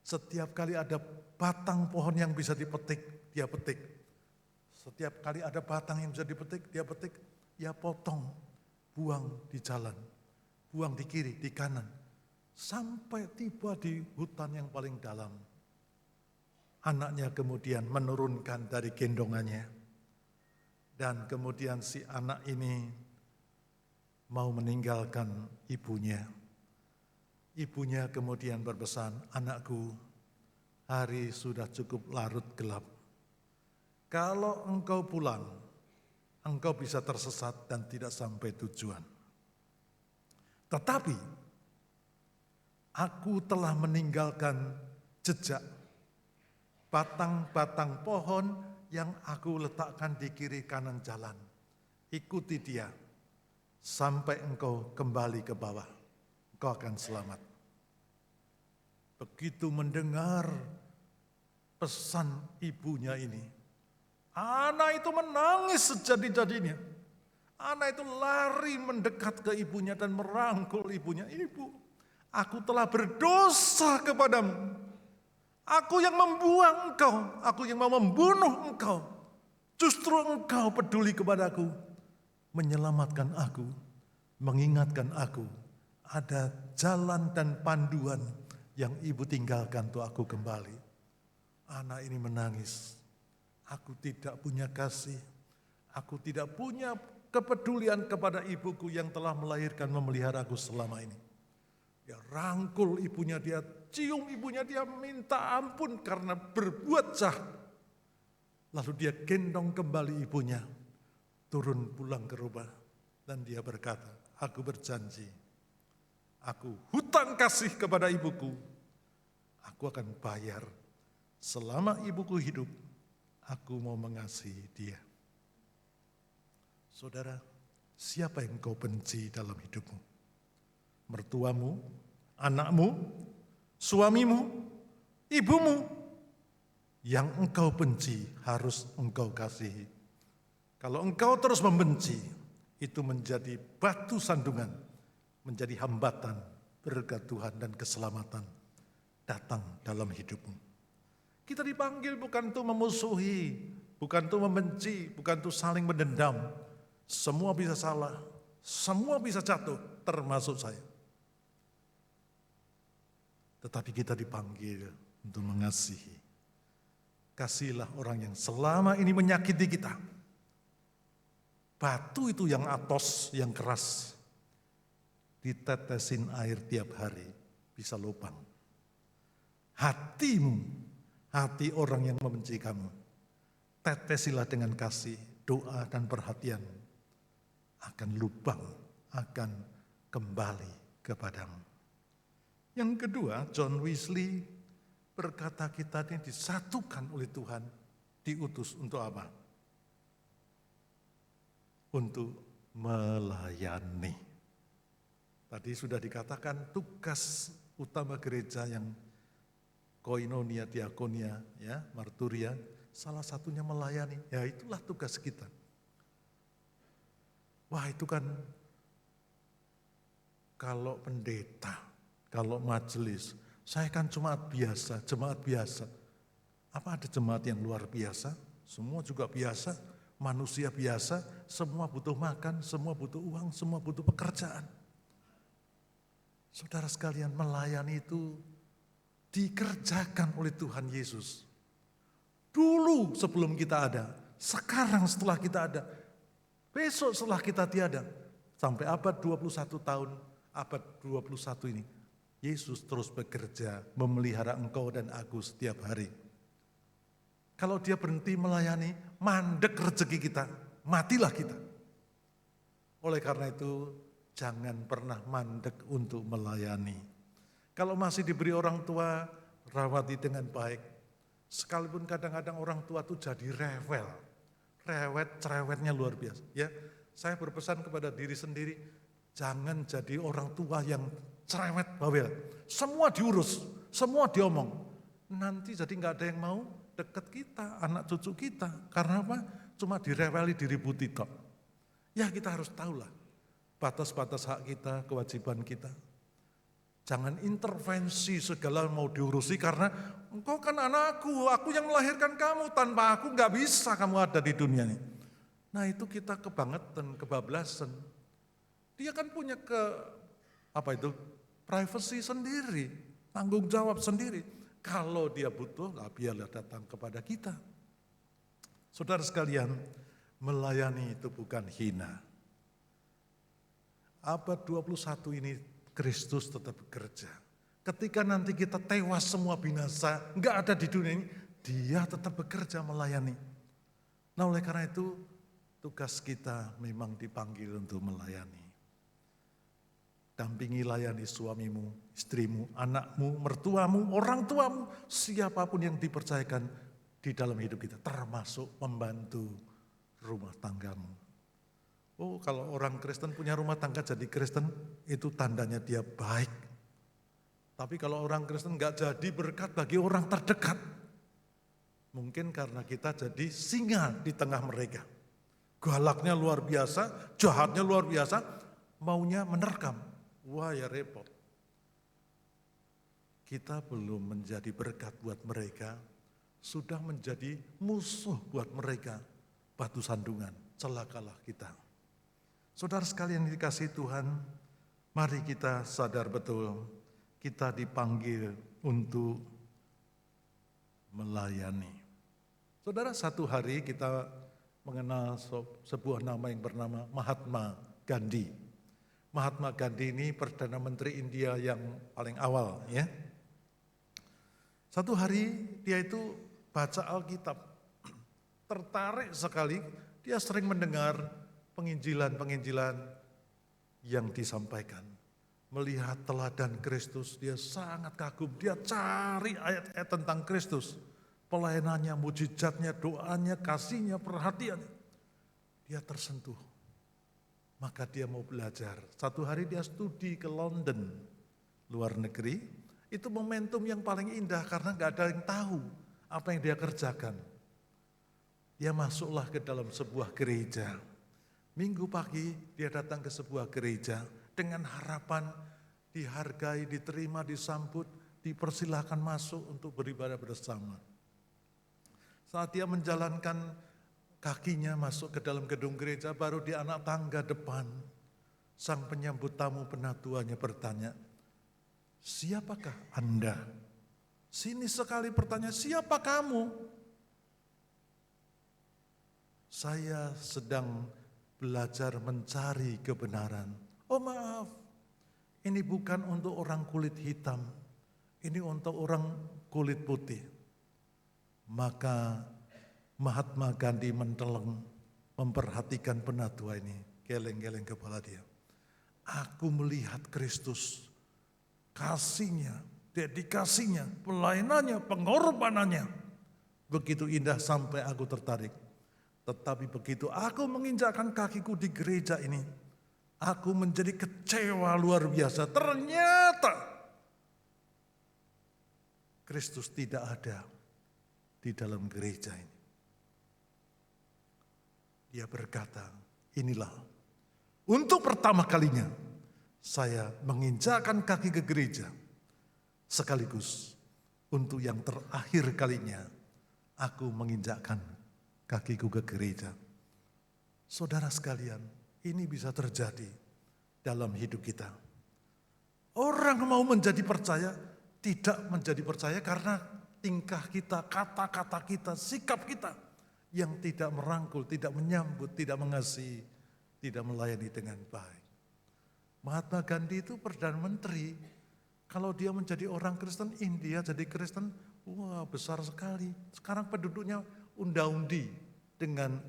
Setiap kali ada batang pohon yang bisa dipetik, dia petik. Setiap kali ada batang yang bisa dipetik, dia petik. Ya potong, buang di jalan, buang di kiri, di kanan. Sampai tiba di hutan yang paling dalam. Anaknya kemudian menurunkan dari gendongannya. Dan kemudian si anak ini mau meninggalkan ibunya. Ibunya kemudian berpesan, anakku, hari sudah cukup larut gelap. Kalau engkau pulang, engkau bisa tersesat dan tidak sampai tujuan. Tetapi, aku telah meninggalkan jejak batang-batang pohon yang aku letakkan di kiri kanan jalan. Ikuti dia sampai engkau kembali ke bawah. Engkau akan selamat. Begitu mendengar pesan ibunya ini, anak itu menangis sejadi-jadinya. Anak itu lari mendekat ke ibunya dan merangkul ibunya. Ibu, aku telah berdosa kepadamu. Aku yang membuang engkau, aku yang mau membunuh engkau. Justru engkau peduli kepadaku, menyelamatkan aku, mengingatkan aku. Ada jalan dan panduan yang ibu tinggalkan untuk aku kembali. Anak ini menangis. Aku tidak punya kasih. Aku tidak punya kepedulian kepada ibuku yang telah melahirkan memelihara aku selama ini. Dia rangkul ibunya, dia cium ibunya, dia minta ampun karena berbuat jahat. Lalu dia gendong kembali ibunya, turun pulang ke rumah. Dan dia berkata, aku berjanji, aku hutang kasih kepada ibuku. Aku akan bayar selama ibuku hidup. Aku mau mengasihi dia. Saudara, siapa yang kau benci dalam hidupmu? Mertuamu, anakmu, suamimu, ibumu. Yang engkau benci harus engkau kasihi. Kalau engkau terus membenci, itu menjadi batu sandungan, menjadi hambatan berkat Tuhan dan keselamatan datang dalam hidupmu. Kita dipanggil bukan untuk memusuhi, bukan untuk membenci, bukan untuk saling mendendam. Semua bisa salah, semua bisa jatuh, termasuk saya. Tetapi kita dipanggil untuk mengasihi. Kasihilah orang yang selama ini menyakiti kita. Batu itu yang atos, yang keras, ditetesin air tiap hari, bisa lubang. Hatimu, hati orang yang membenci kamu, tetesilah dengan kasih, doa dan perhatian, akan lubang, akan kembali kepadamu. Yang kedua, John Wesley berkata kita ini disatukan oleh Tuhan, diutus untuk apa? Untuk melayani. Tadi sudah dikatakan tugas utama gereja yang koinonia, diakonia, ya, marturia, salah satunya melayani. Ya itulah tugas kita. Wah itu kan kalau pendeta, kalau majelis, saya kan jemaat biasa. Apa ada jemaat yang luar biasa? Semua juga biasa, manusia biasa, semua butuh makan, semua butuh uang, semua butuh pekerjaan. Saudara sekalian, melayani itu dikerjakan oleh Tuhan Yesus. Dulu sebelum kita ada, sekarang setelah kita ada, besok setelah kita tiada, sampai abad 21 tahun, abad 21 ini, Yesus terus bekerja memelihara engkau dan aku setiap hari. Kalau dia berhenti melayani, mandek rezeki kita, matilah kita. Oleh karena itu, jangan pernah mandek untuk melayani. Kalau masih diberi orang tua, rawati dengan baik. Sekalipun kadang-kadang orang tua itu jadi rewel. Cerewetnya luar biasa. Ya, saya berpesan kepada diri sendiri, jangan jadi orang tua yang cerewet bawel. Semua diurus, semua diomong. Nanti jadi nggak ada yang mau dekat kita, anak cucu kita. Karena apa? Cuma direweli, diributi tok. Ya kita harus tahulah batas-batas hak kita, kewajiban kita. Jangan intervensi segala mau diurusi karena engkau kan anakku, aku yang melahirkan kamu, tanpa aku nggak bisa kamu ada di dunia ini. Nah itu kita kebangetan, kebablasan. Dia kan punya privacy sendiri, tanggung jawab sendiri. Kalau dia butuh, biarlah datang kepada kita. Saudara sekalian, melayani itu bukan hina. Abad 21 ini Kristus tetap bekerja. Ketika nanti kita tewas semua binasa, nggak ada di dunia ini, dia tetap bekerja melayani. Nah oleh karena itu, tugas kita memang dipanggil untuk melayani. Dampingi layani suamimu, istrimu, anakmu, mertuamu, orang tuamu, siapapun yang dipercayakan di dalam hidup kita, termasuk membantu rumah tanggamu. Oh kalau orang Kristen punya rumah tangga jadi Kristen, itu tandanya dia baik. Tapi kalau orang Kristen nggak jadi berkat bagi orang terdekat, mungkin karena kita jadi singa di tengah mereka. Galaknya luar biasa, jahatnya luar biasa, maunya menerkam. Wah ya repot. Kita belum menjadi berkat buat mereka, sudah menjadi musuh buat mereka. Batu sandungan, celakalah kita. Saudara sekalian dikasihi Tuhan, mari kita sadar betul, kita dipanggil untuk melayani. Saudara, satu hari kita mengenal sebuah nama yang bernama Mahatma Gandhi. Mahatma Gandhi ini Perdana Menteri India yang paling awal ya. Satu hari dia itu baca Alkitab, tertarik sekali, dia sering mendengar penginjilan-penginjilan yang disampaikan. Melihat teladan Kristus, dia sangat kagum, dia cari ayat-ayat tentang Kristus. Pelayanannya, mujizatnya, doanya, kasihnya, perhatiannya. Dia tersentuh. Maka dia mau belajar. Satu hari dia studi ke London, luar negeri. Itu momentum yang paling indah karena gak ada yang tahu apa yang dia kerjakan. Dia masuklah ke dalam sebuah gereja. Minggu pagi dia datang ke sebuah gereja dengan harapan dihargai, diterima, disambut, dipersilahkan masuk untuk beribadah bersama. Saat dia menjalankan kakinya masuk ke dalam gedung gereja, baru di anak tangga depan, sang penyambut tamu penatuannya bertanya, siapakah Anda? Sini sekali bertanya, siapa kamu? Saya sedang belajar mencari kebenaran. Oh maaf, ini bukan untuk orang kulit hitam, ini untuk orang kulit putih. Maka Mahatma Gandhi menteleng, memperhatikan penatua ini, geleng-geleng kepala dia. Aku melihat Kristus, kasihnya, dedikasinya, pelayanannya, pengorbanannya. Begitu indah sampai aku tertarik. Tetapi begitu aku menginjakkan kakiku di gereja ini, aku menjadi kecewa luar biasa. Ternyata Kristus tidak ada di dalam gereja ini. Dia berkata, inilah untuk pertama kalinya saya menginjakkan kaki ke gereja. Sekaligus untuk yang terakhir kalinya aku menginjakkan kakiku ke gereja. Saudara sekalian, ini bisa terjadi dalam hidup kita. Orang mau menjadi percaya, tidak menjadi percaya karena tingkah kita, kata-kata kita, sikap kita yang tidak merangkul, tidak menyambut, tidak mengasihi, tidak melayani dengan baik. Mahatma Gandhi itu Perdana Menteri. Kalau dia menjadi orang Kristen, India jadi Kristen, wah besar sekali. Sekarang penduduknya unda-undi dengan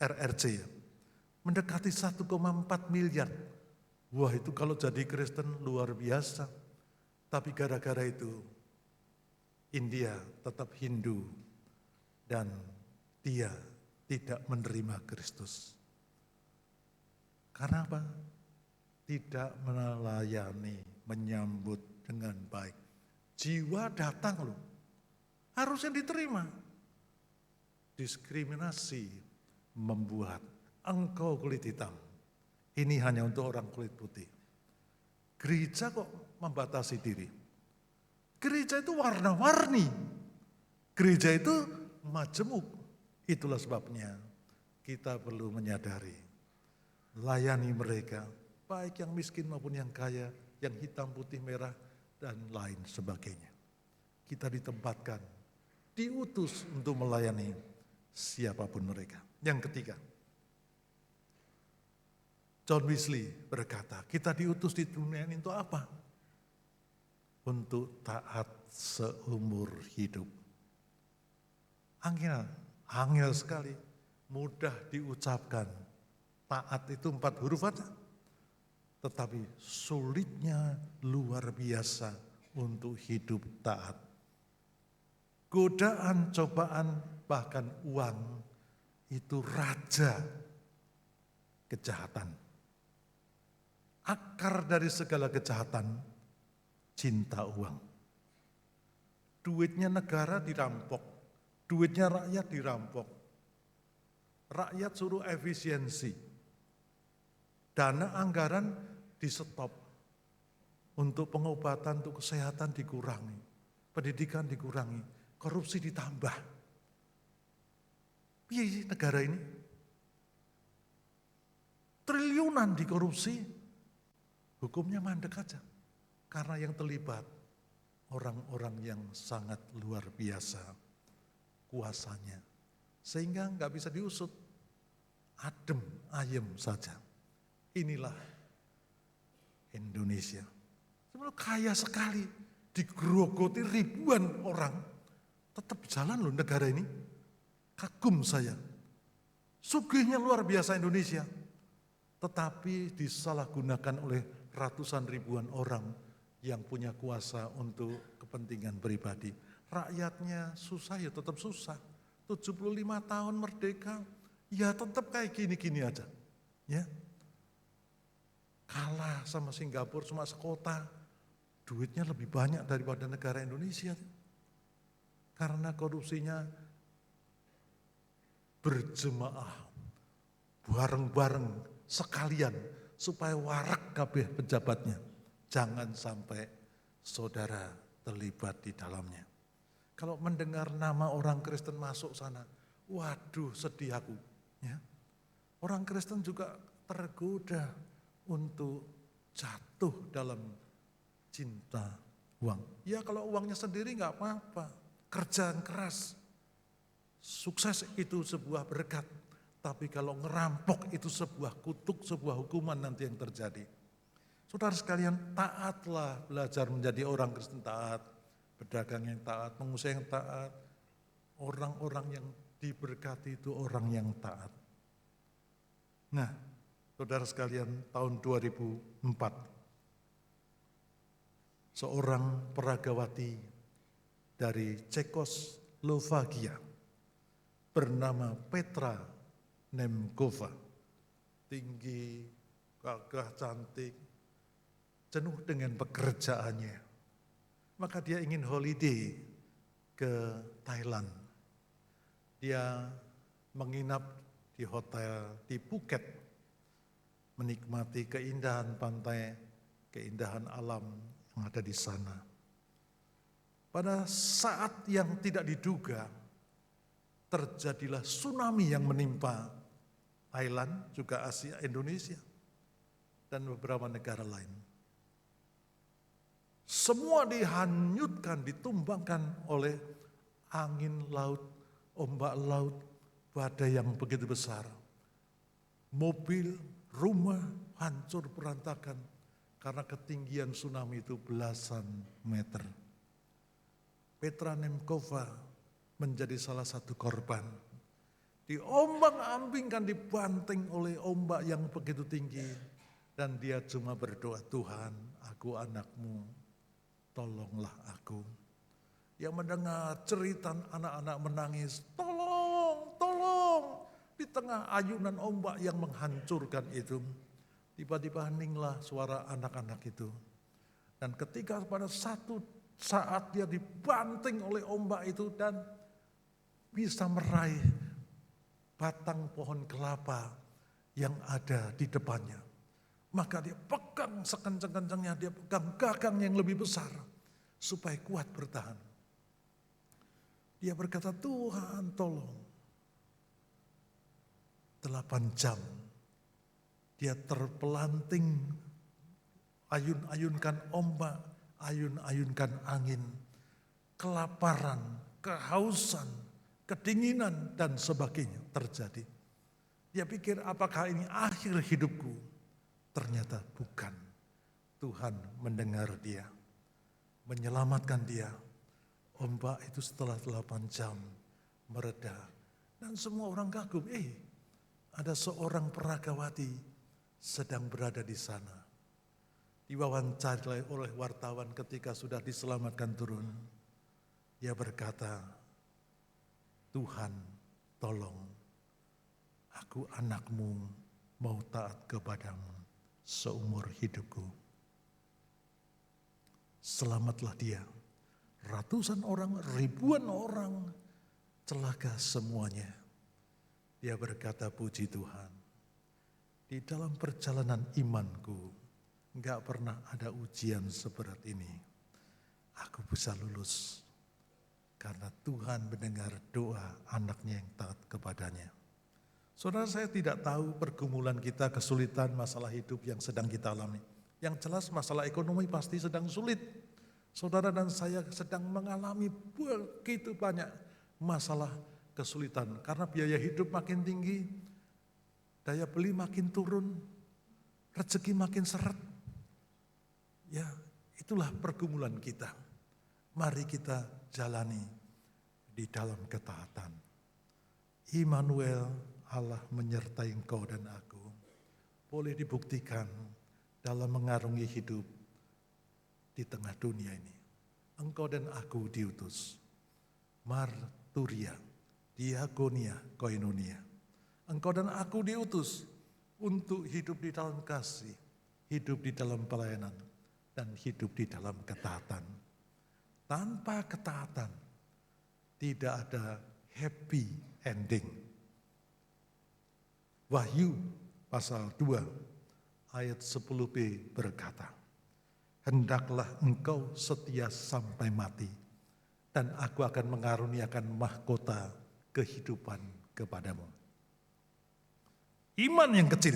RRC ya. Mendekati 1,4 miliar. Wah itu kalau jadi Kristen luar biasa. Tapi gara-gara itu India tetap Hindu dan dia tidak menerima Kristus. Karena apa? Tidak melayani, menyambut dengan baik. Jiwa datang loh, harusnya diterima. Diskriminasi membuat engkau kulit hitam, ini hanya untuk orang kulit putih. Gereja kok membatasi diri. Gereja itu warna-warni. Gereja itu majemuk. Itulah sebabnya kita perlu menyadari, layani mereka, baik yang miskin maupun yang kaya, yang hitam, putih, merah, dan lain sebagainya. Kita ditempatkan, diutus untuk melayani siapapun mereka. Yang ketiga, John Wesley berkata, kita diutus di dunia ini untuk apa? untuk taat seumur hidup. Angel sekali, mudah diucapkan. Taat itu 4 huruf aja. Tetapi sulitnya luar biasa untuk hidup taat. Godaan, cobaan, bahkan uang itu raja kejahatan. Akar dari segala kejahatan, cinta uang. Duitnya negara dirampok, duitnya rakyat dirampok. Rakyat suruh efisiensi. Dana anggaran di stop. Untuk pengobatan, untuk kesehatan dikurangi. Pendidikan dikurangi. Korupsi ditambah. Piye negara ini? Triliunan dikorupsi. Hukumnya mandek aja. Karena yang terlibat orang-orang yang sangat luar biasa kuasanya. Sehingga nggak bisa diusut. Adem, ayem saja. Inilah Indonesia. Sebenarnya kaya sekali, digerogoti ribuan orang, tetap jalan loh negara ini. Kagum saya. Sugihnya luar biasa Indonesia, tetapi disalahgunakan oleh ratusan ribuan orang yang punya kuasa untuk kepentingan pribadi. Rakyatnya susah ya tetap susah. 75 tahun merdeka, ya tetap kayak gini-gini aja. Ya. Kalah sama Singapura cuma sekota, duitnya lebih banyak daripada negara Indonesia. Karena korupsinya berjemaah, bareng-bareng, sekalian, supaya warak kabeh pejabatnya. Jangan sampai saudara terlibat di dalamnya. Kalau mendengar nama orang Kristen masuk sana, waduh sedih aku. Ya. Orang Kristen juga tergoda untuk jatuh dalam cinta uang. Ya kalau uangnya sendiri nggak apa-apa, kerjaan keras, sukses itu sebuah berkat. Tapi kalau ngerampok itu sebuah kutuk, sebuah hukuman nanti yang terjadi. Saudara sekalian, taatlah, belajar menjadi orang Kristen taat, pedagang yang taat, pengusaha yang taat, orang-orang yang diberkati itu orang yang taat. Nah, saudara sekalian, tahun 2004, seorang peragawati dari Cekoslovakia bernama Petra Nemkova, tinggi, gagah, cantik, jenuh dengan pekerjaannya. Maka dia ingin holiday ke Thailand. Dia menginap di hotel di Phuket, menikmati keindahan pantai, keindahan alam yang ada di sana. Pada saat yang tidak diduga, terjadilah tsunami yang menimpa Thailand, juga Asia, Indonesia, dan beberapa negara lain. Semua dihanyutkan, ditumbangkan oleh angin laut, ombak laut, badai yang begitu besar. Mobil, rumah hancur berantakan karena ketinggian tsunami itu belasan meter. Petra Nemkova menjadi salah satu korban. Diombang-ambingkan, dibanting oleh ombak yang begitu tinggi. Dan dia cuma berdoa, Tuhan, aku anakmu, tolonglah aku. Dia mendengar cerita anak-anak menangis, tolong, tolong. Di tengah ayunan ombak yang menghancurkan itu, tiba-tiba heninglah suara anak-anak itu. Dan ketika pada satu saat dia dibanting oleh ombak itu dan bisa meraih batang pohon kelapa yang ada di depannya. Maka dia pegang sekencang-kencangnya, dia pegang gagang yang lebih besar supaya kuat bertahan. Dia berkata, Tuhan tolong. 8 jam dia terpelanting, ayun-ayunkan ombak, ayun-ayunkan angin, kelaparan, kehausan, kedinginan dan sebagainya terjadi. Dia pikir apakah ini akhir hidupku? Ternyata bukan. Tuhan mendengar dia. menyelamatkan dia. Ombak itu setelah 8 jam mereda. Dan semua orang kagum, ada seorang peragawati sedang berada di sana. Diwawancara oleh wartawan ketika sudah diselamatkan turun. Dia berkata, Tuhan tolong, aku anakmu mau taat kepadamu seumur hidupku. Selamatlah dia. Ratusan orang, ribuan orang celaka semuanya. Dia berkata, puji Tuhan, di dalam perjalanan imanku enggak pernah ada ujian seberat ini. Aku bisa lulus karena Tuhan mendengar doa anaknya yang taat kepadanya. Saudara, saya tidak tahu pergumulan kita, kesulitan, masalah hidup yang sedang kita alami. Yang jelas masalah ekonomi pasti sedang sulit. Saudara dan saya sedang mengalami begitu banyak masalah kesulitan. Karena biaya hidup makin tinggi, daya beli makin turun, rezeki makin seret. Ya, itulah pergumulan kita. Mari kita jalani di dalam ketaatan. Immanuel, Allah menyertai engkau dan aku. Boleh dibuktikan dalam mengarungi hidup di tengah dunia ini. Engkau dan aku diutus. Marturia, diakonia, koinonia. Engkau dan aku diutus untuk hidup di dalam kasih, hidup di dalam pelayanan, dan hidup di dalam ketaatan. Tanpa ketaatan, tidak ada happy ending. Wahyu pasal 2 ayat 10b berkata, hendaklah engkau setia sampai mati, dan aku akan mengaruniakan mahkota kehidupan kepadamu. Iman yang kecil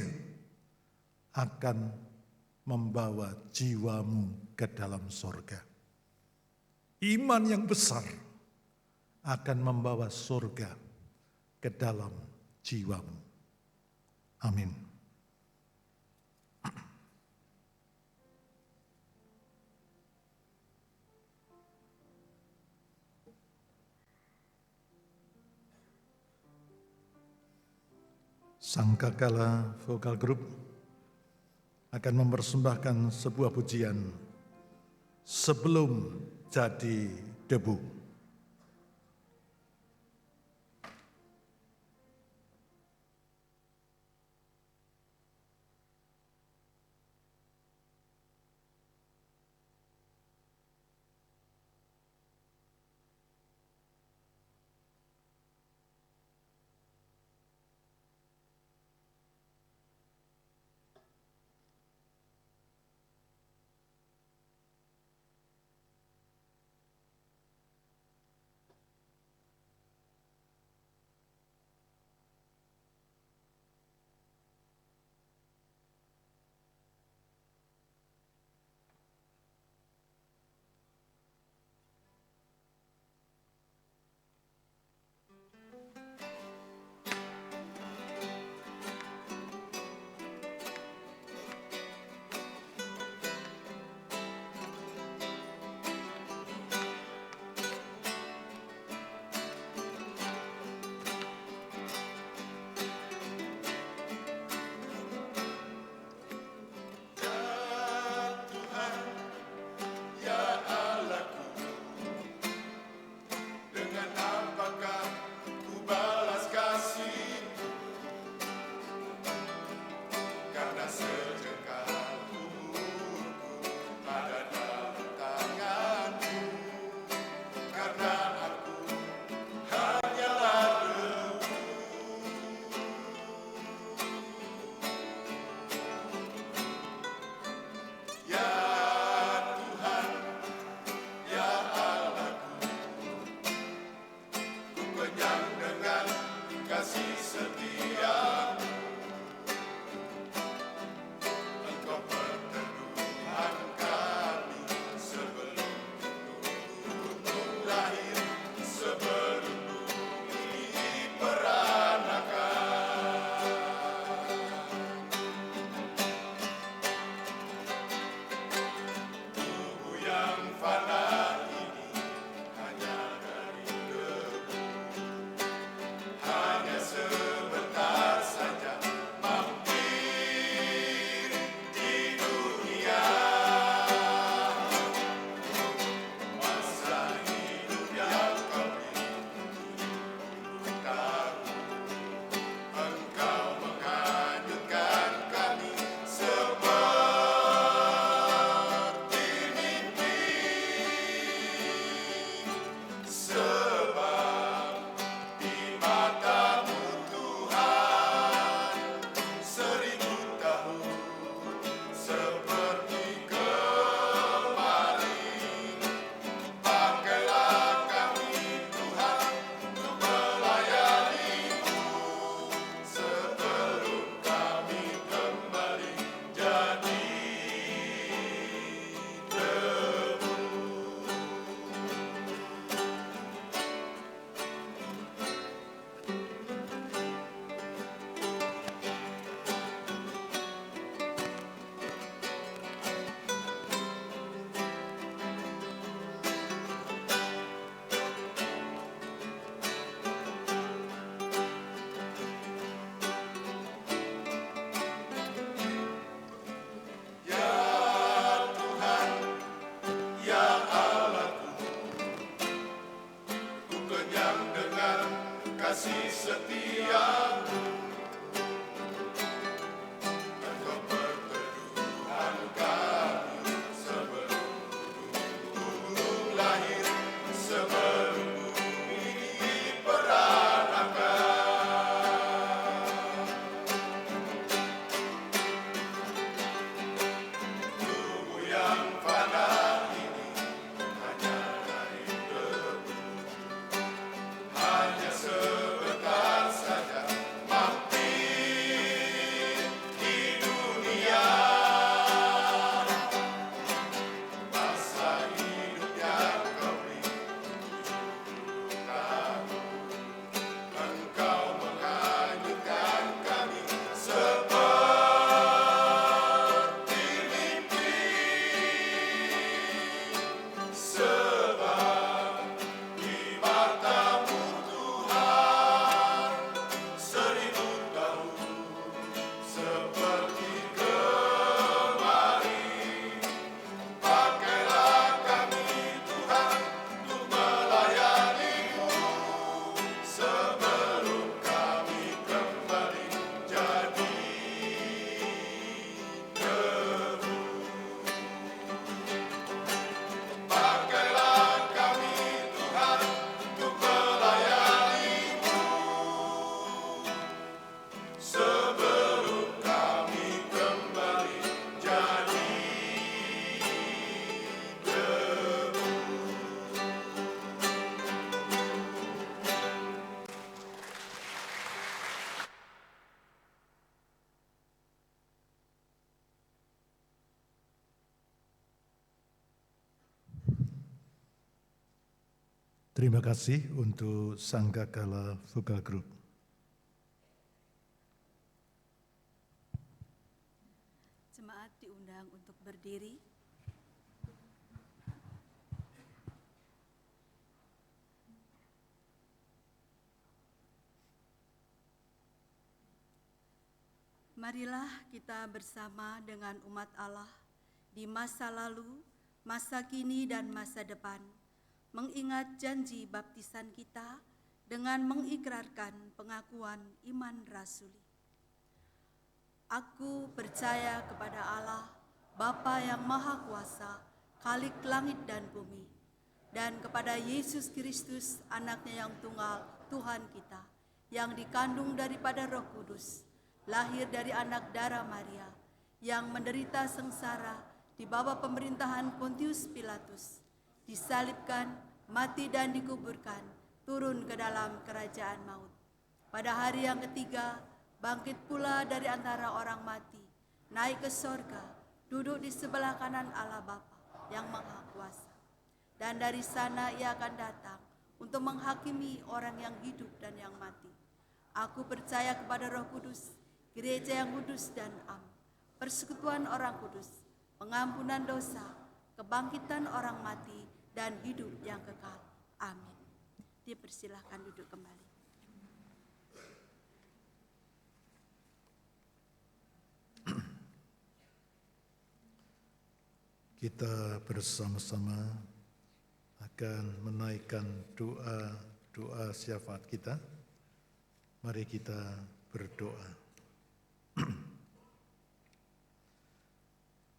akan membawa jiwamu ke dalam sorga. Iman yang besar akan membawa sorga ke dalam jiwamu. Amin. Sangkakala Vokal Group akan mempersembahkan sebuah pujian sebelum jadi debu. Terima kasih untuk Sanggakala Vokal Group. Jemaat diundang untuk berdiri. Marilah kita bersama dengan umat Allah di masa lalu, masa kini, dan masa depan, mengingat janji baptisan kita dengan mengikrarkan pengakuan iman rasuli. Aku percaya kepada Allah, Bapa yang Maha Kuasa, Khalik langit dan bumi, dan kepada Yesus Kristus, anaknya yang tunggal, Tuhan kita, yang dikandung daripada Roh Kudus, lahir dari anak darah Maria, yang menderita sengsara di bawah pemerintahan Pontius Pilatus, disalibkan, mati dan dikuburkan, turun ke dalam kerajaan maut. Pada hari yang ketiga, bangkit pula dari antara orang mati, naik ke sorga, duduk di sebelah kanan Allah Bapa yang Maha Kuasa. Dan dari sana ia akan datang untuk menghakimi orang yang hidup dan yang mati. Aku percaya kepada Roh Kudus, gereja yang kudus dan am, persekutuan orang kudus, pengampunan dosa, kebangkitan orang mati, dan hidup yang kekal. Amin. Dipersilahkan duduk kembali. Kita bersama-sama akan menaikkan doa syafaat kita. Mari kita berdoa.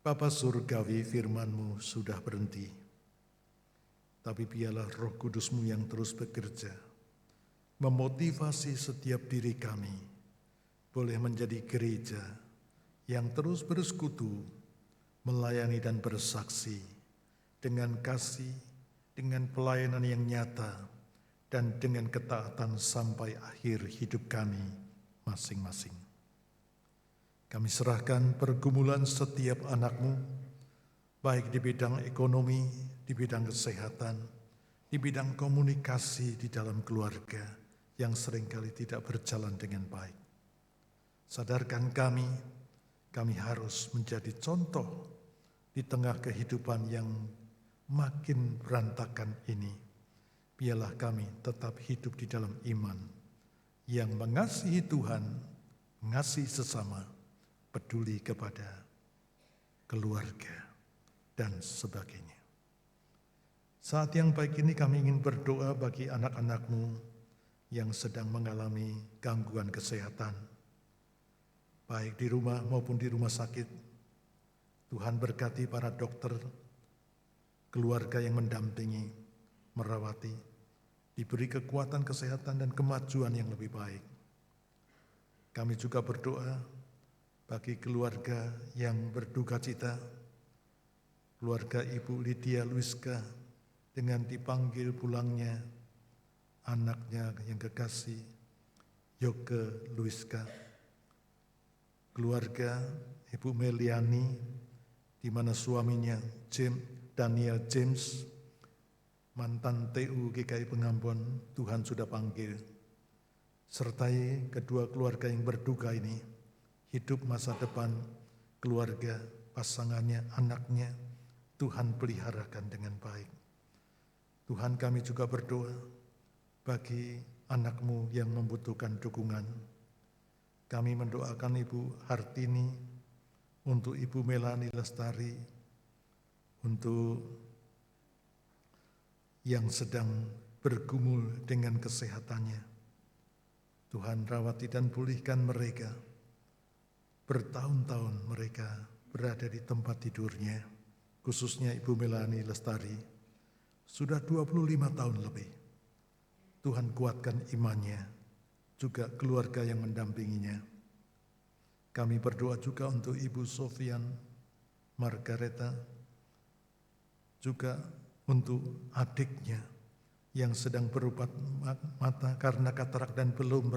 Bapa Surgawi, firman-Mu sudah berhenti, tapi biarlah Roh Kudus-Mu yang terus bekerja, memotivasi setiap diri kami, boleh menjadi gereja yang terus bersekutu, melayani dan bersaksi, dengan kasih, dengan pelayanan yang nyata, dan dengan ketaatan sampai akhir hidup kami masing-masing. Kami serahkan pergumulan setiap anak-Mu, baik di bidang ekonomi, di bidang kesehatan, di bidang komunikasi di dalam keluarga yang seringkali tidak berjalan dengan baik. Sadarkan kami harus menjadi contoh di tengah kehidupan yang makin berantakan ini. Biarlah kami tetap hidup di dalam iman yang mengasihi Tuhan, mengasihi sesama, peduli kepada keluarga, dan sebagainya. Saat yang baik ini kami ingin berdoa bagi anak-anak-Mu yang sedang mengalami gangguan kesehatan, baik di rumah maupun di rumah sakit. Tuhan berkati para dokter, keluarga yang mendampingi, merawati, diberi kekuatan kesehatan dan kemajuan yang lebih baik. Kami juga berdoa bagi keluarga yang berduka cita, keluarga Ibu Lydia Luiska dengan dipanggil pulangnya anaknya yang kekasih Yoke Luiska, keluarga Ibu Meliani di mana suaminya Daniel James, mantan TU GKI Pengambon, Tuhan sudah panggil. Sertai kedua keluarga yang berduka ini, hidup masa depan keluarga, pasangannya, anaknya, Tuhan peliharakan dengan baik. Tuhan, kami juga berdoa bagi anak-Mu yang membutuhkan dukungan. Kami mendoakan Ibu Hartini, untuk Ibu Melani Lestari, untuk yang sedang bergumul dengan kesehatannya. Tuhan rawati dan pulihkan mereka. Bertahun-tahun mereka berada di tempat tidurnya, khususnya Ibu Melani Lestari, sudah 25 tahun lebih. Tuhan kuatkan imannya, juga keluarga yang mendampinginya. Kami berdoa juga untuk Ibu Sofian Margareta, juga untuk adiknya yang sedang berobat mata karena katarak dan belum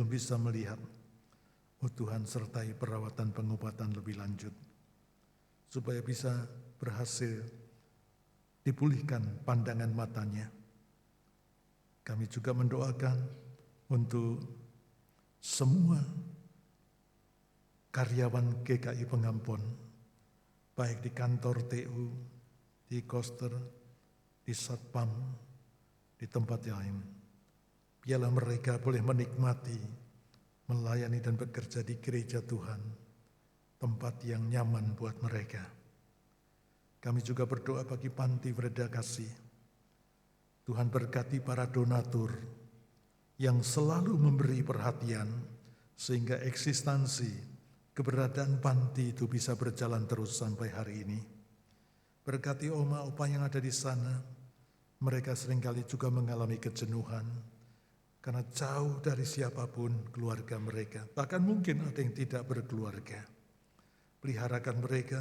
bisa melihat. Oh Tuhan, sertai perawatan pengobatan lebih lanjut, supaya bisa berhasil dipulihkan pandangan matanya. Kami juga mendoakan untuk semua karyawan GKI Pengampon, baik di kantor TU, di Koster, di Satpam, di tempat lain. Biarlah mereka boleh menikmati, melayani dan bekerja di gereja Tuhan, tempat yang nyaman buat mereka. Kami juga berdoa bagi panti Breda Kasih. Tuhan berkati para donatur yang selalu memberi perhatian sehingga eksistensi keberadaan panti itu bisa berjalan terus sampai hari ini. Berkati oma opa yang ada di sana, mereka seringkali juga mengalami kejenuhan karena jauh dari siapapun keluarga mereka, bahkan mungkin ada yang tidak berkeluarga. Peliharakan mereka,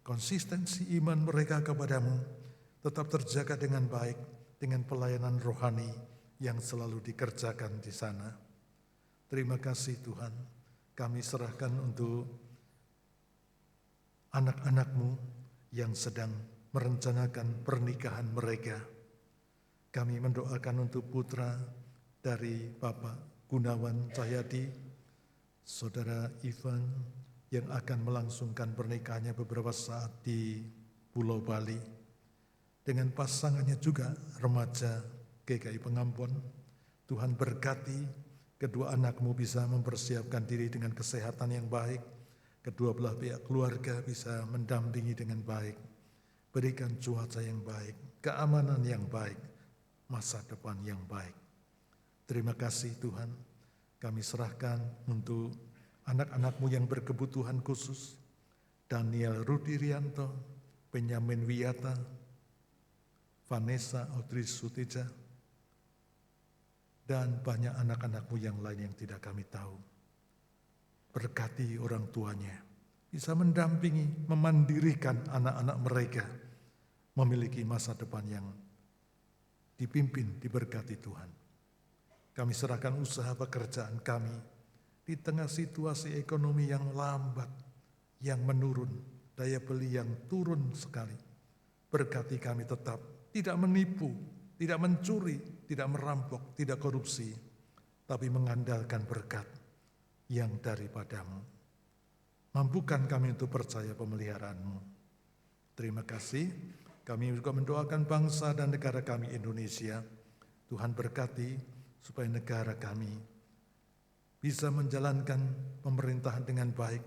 konsistensi iman mereka kepadamu tetap terjaga dengan baik, dengan pelayanan rohani yang selalu dikerjakan di sana. Terima kasih Tuhan, kami serahkan untuk anak-anak-Mu yang sedang merencanakan pernikahan mereka. Kami mendoakan untuk putra dari Bapak Gunawan Cahyadi, Saudara Ivan yang akan melangsungkan pernikahannya beberapa saat di Pulau Bali. Dengan pasangannya juga remaja GKI Pengampon, Tuhan berkati kedua anakmu bisa mempersiapkan diri dengan kesehatan yang baik, kedua belah pihak keluarga bisa mendampingi dengan baik, berikan cuaca yang baik, keamanan yang baik, masa depan yang baik. Terima kasih Tuhan, kami serahkan untuk anak-anakmu yang berkebutuhan khusus, Daniel Rudi Rianto, Benyamin Wiyata, Vanessa Audrey Suteja, dan banyak anak-anakmu yang lain yang tidak kami tahu. Berkati orang tuanya, bisa mendampingi, memandirikan anak-anak mereka, memiliki masa depan yang dipimpin, diberkati Tuhan. Kami serahkan usaha pekerjaan kami di tengah situasi ekonomi yang lambat, yang menurun, daya beli yang turun sekali. Berkati kami tetap tidak menipu, tidak mencuri, tidak merampok, tidak korupsi, tapi mengandalkan berkat yang daripadamu. Mampukan kami untuk percaya pemeliharaan-Mu. Terima kasih. Kami juga mendoakan bangsa dan negara kami Indonesia. Tuhan berkati supaya negara kami bisa menjalankan pemerintahan dengan baik,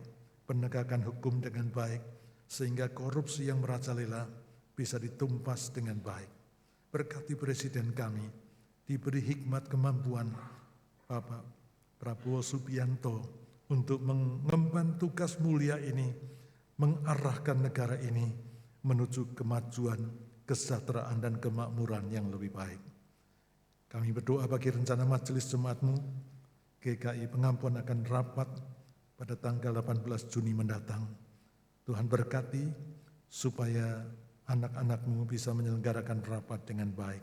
penegakan hukum dengan baik, sehingga korupsi yang merajalela bisa ditumpas dengan baik. Berkati presiden kami, diberi hikmat kemampuan Bapak Prabowo Subianto untuk mengemban tugas mulia ini, mengarahkan negara ini menuju kemajuan, kesejahteraan dan kemakmuran yang lebih baik. Kami berdoa bagi rencana majelis jemaat-Mu, GKI Pengampon akan rapat pada tanggal 18 Juni mendatang. Tuhan berkati supaya anak-anak-Mu bisa menyelenggarakan rapat dengan baik,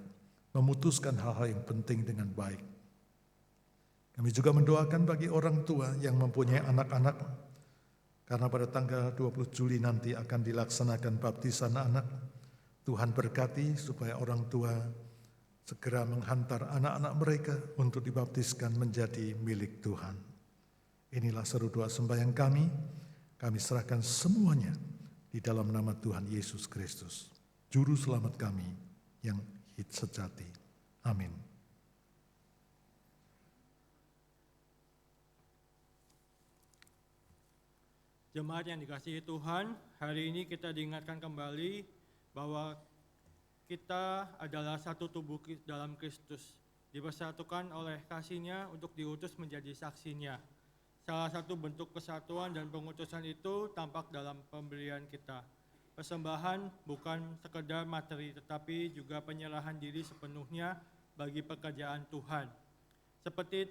memutuskan hal-hal yang penting dengan baik. Kami juga mendoakan bagi orang tua yang mempunyai anak-anak, karena pada tanggal 20 Juli nanti akan dilaksanakan baptisan anak. Tuhan berkati supaya orang tua segera menghantar anak-anak mereka untuk dibaptiskan menjadi milik Tuhan. Inilah seru doa sembahyang kami serahkan semuanya di dalam nama Tuhan Yesus Kristus, Juru Selamat kami yang sejati. Amin. Jemaat yang dikasihi Tuhan, hari ini kita diingatkan kembali bahwa kita adalah satu tubuh dalam Kristus, dipersatukan oleh kasih-Nya untuk diutus menjadi saksinya. Salah satu bentuk kesatuan dan pengutusan itu tampak dalam pemberian kita. Persembahan bukan sekedar materi, tetapi juga penyerahan diri sepenuhnya bagi pekerjaan Tuhan. Seperti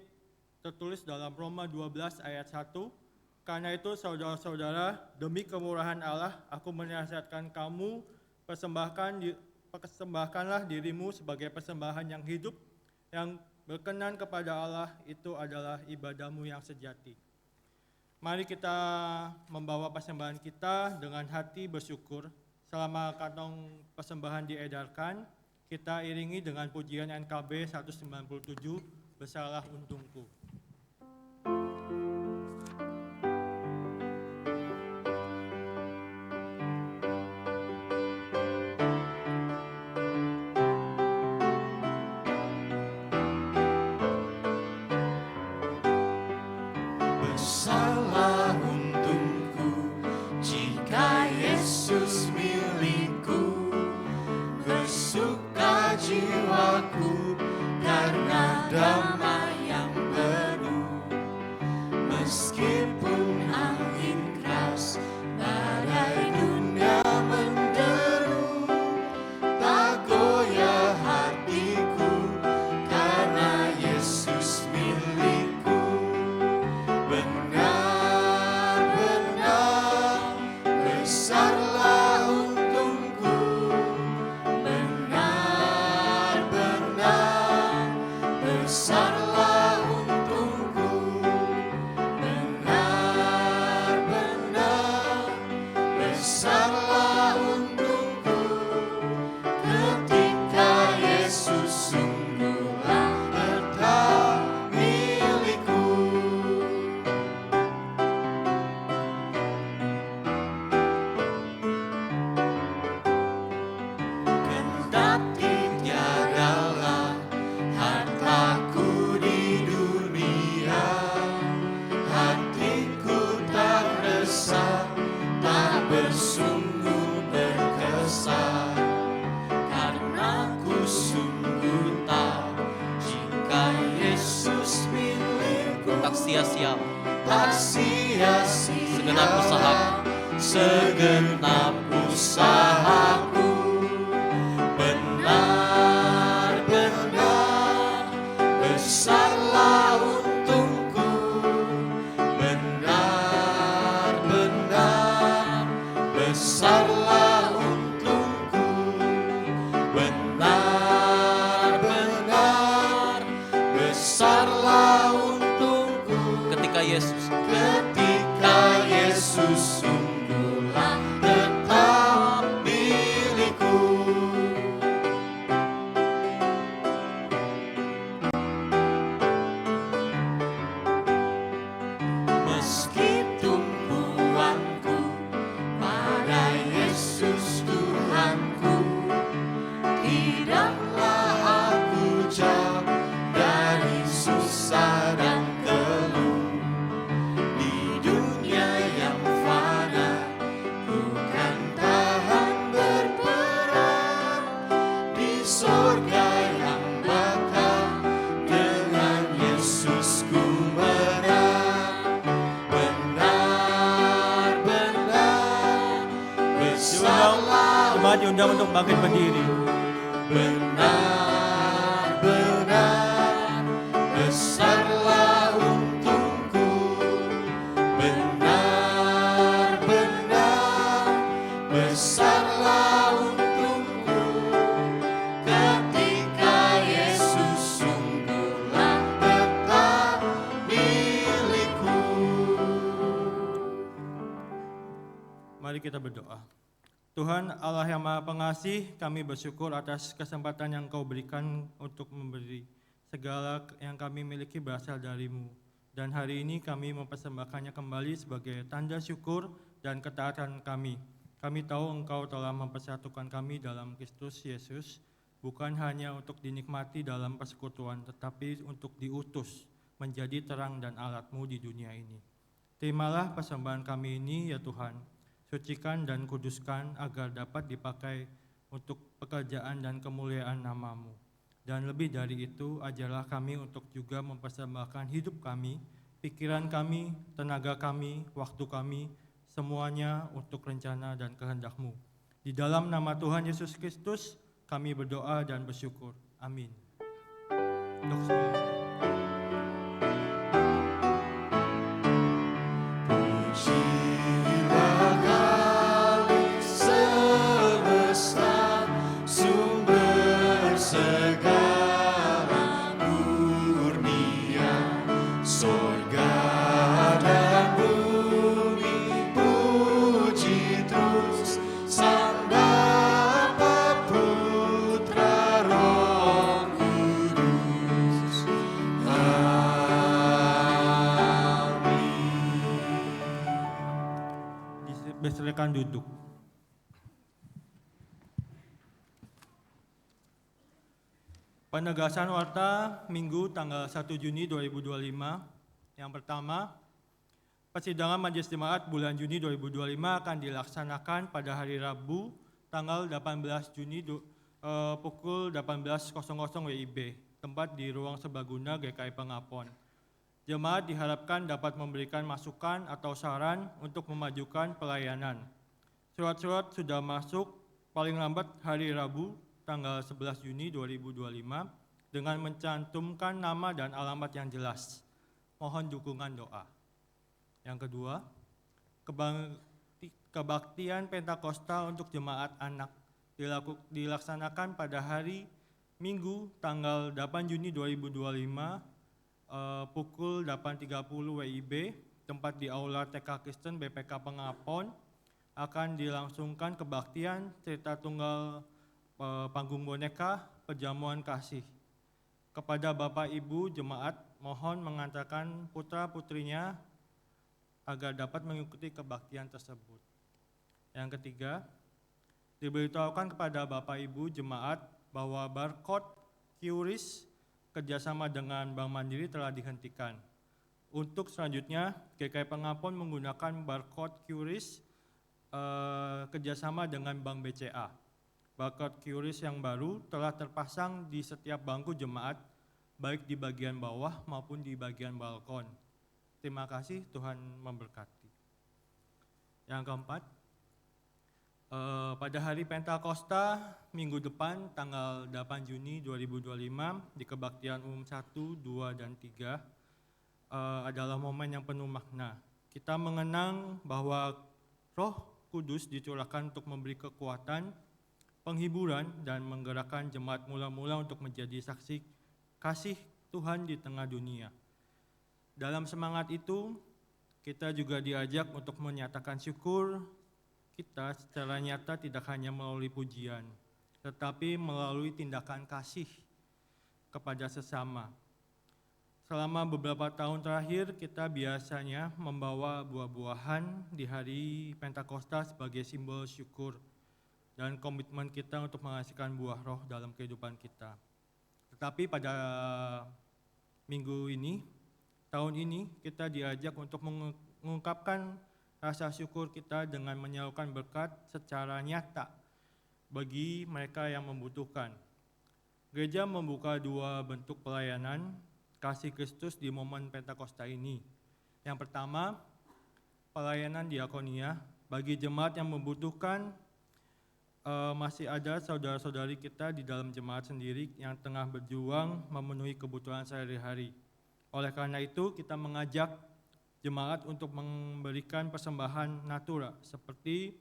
tertulis dalam Roma 12 ayat 1, karena itu saudara-saudara, demi kemurahan Allah, aku menasihatkan kamu, persembahkanlah dirimu sebagai persembahan yang hidup, yang berkenan kepada Allah, itu adalah ibadahmu yang sejati. Mari kita membawa persembahan kita dengan hati bersyukur. Selama kantong persembahan diedarkan, kita iringi dengan pujian NKB 197, Besarlah Untungku. Besarlah untungku jika Yesus milikku, bersuka jiwaku karena damai yang penuh. Meskipun angin keras, badai dunia menderu, tak goyah hatiku karena Yesus milikku. Benar-benar besarlah untungku, benar-benar besarlah untungku, benar-benar besarlah untungku, ketika Yesus sungguhlah tetap milikku. Kendati tiadalah hartaku di dunia, hatiku tak resah, tak bersungguh berkesan, karena ku sungguh tahu jika Yesus milikku, Tak sia-sia tak sia-sia segenap usahaku. segenap usahaku. Benar-benar besarlah untungku, benar-benar besarlah untungku, benar-benar besarlah untungku, Ketika Yesus ketika Yesus sungguhlah tetap milikku. Meski tumpuanku pada Yesus Tuhanku, tidaklah aku jauh dari susah dan keluh. Di dunia yang fana, ku kan tahan berperang. Di sorga yang bakal, dengan Yesus ku menang. Benar-benar besarlah Jemaat diundang untuk bangkit berdiri. benar-benar besarlah untungku, benar-benar besarlah untungku, ketika Yesus sungguhlah tetap milikku. Mari kita berdoa. Tuhan Allah yang Maha Pengasih, kami bersyukur atas kesempatan yang Kau berikan untuk memberi segala yang kami miliki berasal dari-Mu. Dan hari ini kami mempersembahkannya kembali sebagai tanda syukur dan ketaatan kami. Kami tahu Engkau telah mempersatukan kami dalam Kristus Yesus, bukan hanya untuk dinikmati dalam persekutuan, tetapi untuk diutus menjadi terang dan alat-Mu di dunia ini. Terimalah persembahan kami ini ya Tuhan, sucikan dan kuduskan agar dapat dipakai untuk pekerjaan dan kemuliaan nama-Mu. Dan lebih dari itu, ajarlah kami untuk juga mempersembahkan hidup kami, pikiran kami, tenaga kami, waktu kami, semuanya untuk rencana dan kehendak-Mu. Di dalam nama Tuhan Yesus Kristus, kami berdoa dan bersyukur. Amin. Doxa. Pujilah Khalik semesta, sumber segala kurnia, sorga dan bumi, puji terus Sang Bapa, Putra, Silakan duduk. Penegasan warta Minggu tanggal 1 Juni 2025. Yang pertama, persidangan Majelis Jemaat bulan Juni 2025 akan dilaksanakan pada hari Rabu tanggal 18 Juni pukul 18.00 WIB, tempat di Ruang Serbaguna GKI Pengapon. Jemaat diharapkan dapat memberikan masukan atau saran untuk memajukan pelayanan. Surat-surat sudah masuk paling lambat hari Rabu tanggal 11 Juni 2025 dengan mencantumkan nama dan alamat yang jelas. Mohon dukungan doa. Yang kedua, kebaktian Pentakosta untuk jemaat anak dilaksanakan pada hari Minggu tanggal 8 Juni 2025 pukul 8.30 WIB, tempat di Aula TK Kristen BPK Pengapon. Akan dilangsungkan kebaktian cerita tunggal panggung boneka Perjamuan Kasih. Kepada Bapak Ibu jemaat, mohon mengantarkan putra-putrinya agar dapat mengikuti kebaktian tersebut. Yang ketiga, diberitahukan kepada Bapak Ibu jemaat bahwa barcode QRIS kerjasama dengan Bank Mandiri telah dihentikan. Untuk selanjutnya, GKI Pengapon menggunakan barcode QRIS kerjasama dengan Bank BCA. Barcode QRIS yang baru telah terpasang di setiap bangku jemaat, baik di bagian bawah maupun di bagian balkon. Terima kasih, Tuhan memberkati. Yang keempat, pada hari Pentakosta minggu depan tanggal 8 Juni 2025 di kebaktian umum 1, 2, dan 3 adalah momen yang penuh makna. Kita mengenang bahwa Roh Kudus dicurahkan untuk memberi kekuatan, penghiburan, dan menggerakkan jemaat mula-mula untuk menjadi saksi kasih Tuhan di tengah dunia. Dalam semangat itu, kita juga diajak untuk menyatakan syukur kita secara nyata tidak hanya melalui pujian, tetapi melalui tindakan kasih kepada sesama. Selama beberapa tahun terakhir, kita biasanya membawa buah-buahan di hari Pentakosta sebagai simbol syukur dan komitmen kita untuk menghasilkan buah roh dalam kehidupan kita. Tetapi pada minggu ini, tahun ini, kita diajak untuk mengungkapkan rasa syukur kita dengan menyalurkan berkat secara nyata bagi mereka yang membutuhkan. Gereja membuka dua bentuk pelayanan kasih Kristus di momen Pentakosta ini. Yang pertama, pelayanan diakonia bagi jemaat yang membutuhkan. Masih ada saudara-saudari kita di dalam jemaat sendiri yang tengah berjuang memenuhi kebutuhan sehari-hari. Oleh karena itu, kita mengajak jemaat untuk memberikan persembahan natura seperti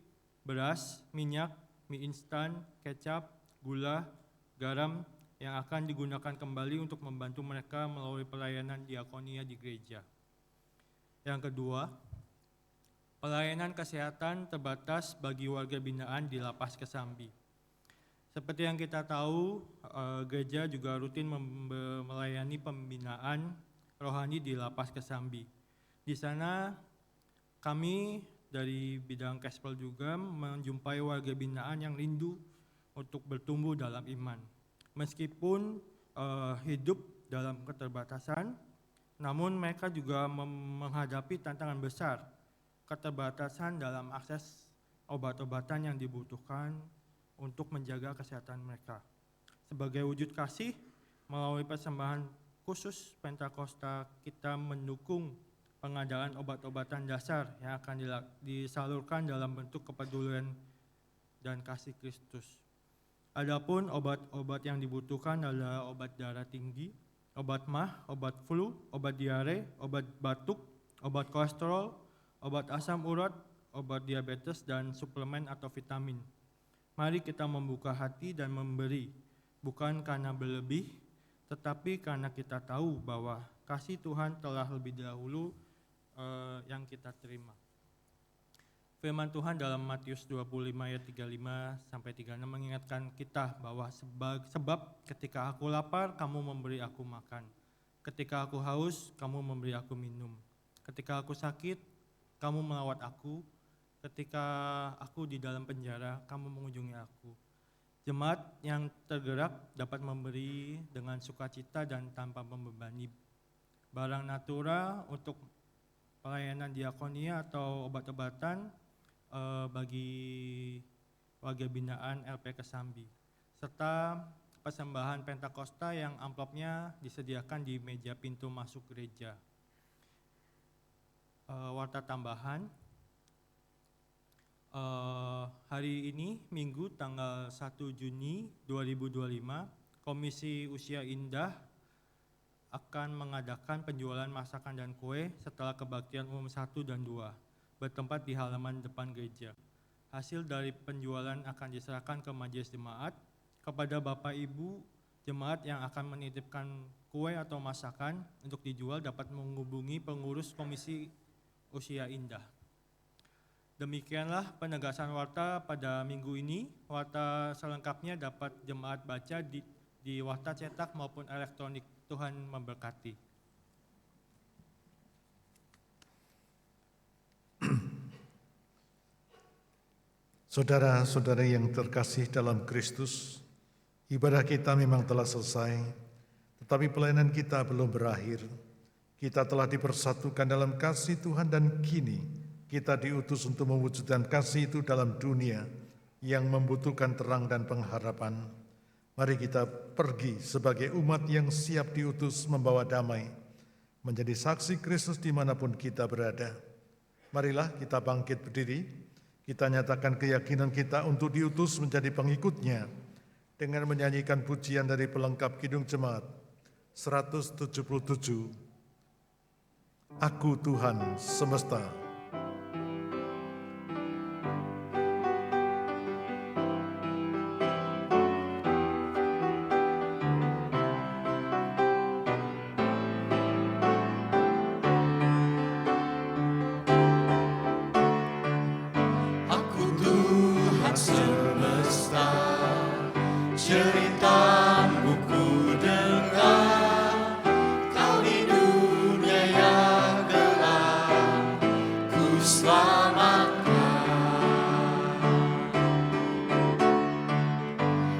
beras, minyak, mie instan, kecap, gula, garam yang akan digunakan kembali untuk membantu mereka melalui pelayanan diakonia di gereja. Yang kedua, pelayanan kesehatan terbatas bagi warga binaan di Lapas Kesambi. Seperti yang kita tahu, gereja juga rutin melayani pembinaan rohani di Lapas Kesambi. Di sana kami dari bidang Kespel juga menjumpai warga binaan yang rindu untuk bertumbuh dalam iman. Meskipun hidup dalam keterbatasan, namun mereka juga menghadapi tantangan besar, keterbatasan dalam akses obat-obatan yang dibutuhkan untuk menjaga kesehatan mereka. Sebagai wujud kasih, melalui persembahan khusus Pentakosta, kita mendukung pengadaan obat-obatan dasar yang akan disalurkan dalam bentuk kepedulian dan kasih Kristus. Adapun obat-obat yang dibutuhkan adalah obat darah tinggi, obat mah, obat flu, obat diare, obat batuk, obat kolesterol, obat asam urat, obat diabetes, dan suplemen atau vitamin. Mari kita membuka hati dan memberi, bukan karena berlebih, tetapi karena kita tahu bahwa kasih Tuhan telah lebih dahulu yang kita terima. Firman Tuhan dalam Matius 25 ayat 35-36 mengingatkan kita bahwa sebab ketika aku lapar, kamu memberi aku makan. Ketika aku haus, kamu memberi aku minum. Ketika aku sakit, kamu melawat aku. ketika aku di dalam penjara, kamu mengunjungi aku. Jemaat yang tergerak dapat memberi dengan sukacita dan tanpa membebani. Barang natura untuk pelayanan diakonia atau obat-obatan bagi warga binaan LP Kesambi, serta persembahan Pentakosta yang amplopnya disediakan di meja pintu masuk gereja. Warta tambahan, hari ini Minggu tanggal 1 Juni 2025, Komisi Usia Indah akan mengadakan penjualan masakan dan kue setelah kebaktian umum 1 dan 2 bertempat di halaman depan gereja. Hasil dari penjualan akan diserahkan ke majelis jemaat. Kepada Bapak Ibu jemaat yang akan menitipkan kue atau masakan untuk dijual dapat menghubungi pengurus Komisi Usia Indah. Demikianlah penegasan warta pada minggu ini. Warta selengkapnya dapat jemaat baca di warta cetak maupun elektronik. Tuhan memberkati. Saudara-saudara yang terkasih dalam Kristus, ibadah kita memang telah selesai, tetapi pelayanan kita belum berakhir. Kita telah dipersatukan dalam kasih Tuhan dan kini kita diutus untuk mewujudkan kasih itu dalam dunia yang membutuhkan terang dan pengharapan. Mari kita pergi sebagai umat yang siap diutus membawa damai, menjadi saksi Kristus dimanapun kita berada. Marilah kita bangkit berdiri, kita nyatakan keyakinan kita untuk diutus menjadi pengikutnya dengan menyanyikan pujian dari pelengkap Kidung Jemaat 177. Aku Tuhan semesta. Aku Tuhan semesta, ceritamu ku dengar. Kau di dunia yang gelap, ku selamatkan.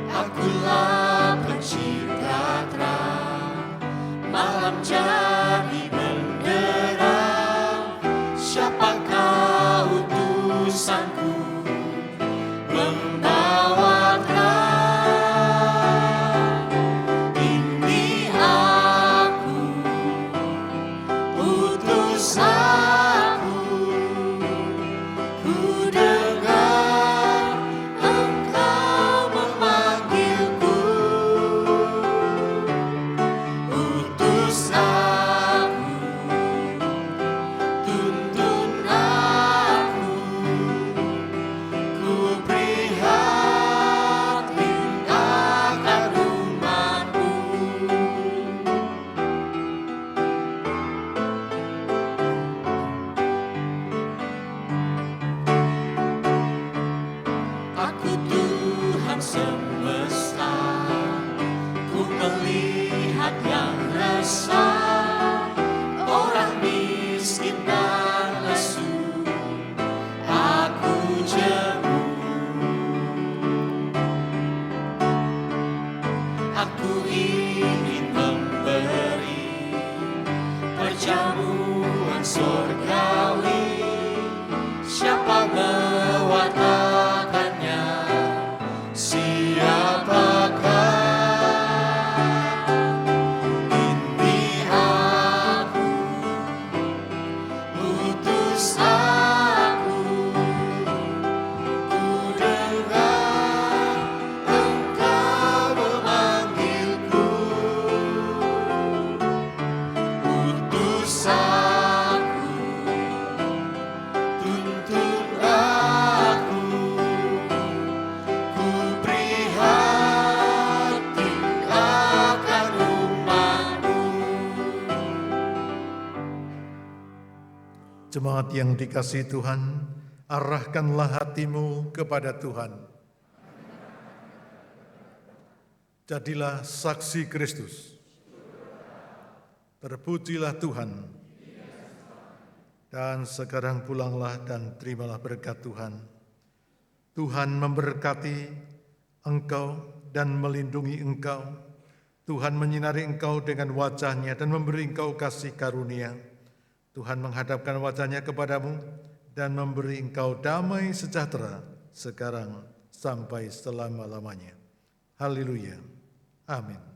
Akulah pencipta terang, malam jadi menderang. Siapakah utusanku membawa terang? Ini aku, utus aku. Ku dengar Engkau memanggilku. Utus aku, tuntun aku. Ku prihatin akan umatmu. Aku Tuhan semesta, ku melihat yang resah, orang miskin dan lesu, aku jemu. Aku ingin memberi perjamuan surgawi. Siapa mewartakannya? Siapakah? Ini aku, utus aku. Ku dengar Engkau memanggilku. Utus aku, tuntun aku. Ku prihatin akan umatmu. Jemaat yang dikasihi Tuhan, arahkanlah hatimu kepada Tuhan. Jadilah saksi Kristus. Terpujilah Tuhan. Dan sekarang pulanglah dan terimalah berkat Tuhan. Tuhan memberkati engkau dan melindungi engkau. Tuhan menyinari engkau dengan wajah-Nya dan memberi engkau kasih karunia. Tuhan menghadapkan wajah-Nya kepadamu dan memberi engkau damai sejahtera sekarang sampai selama-lamanya. Haleluya. Amin.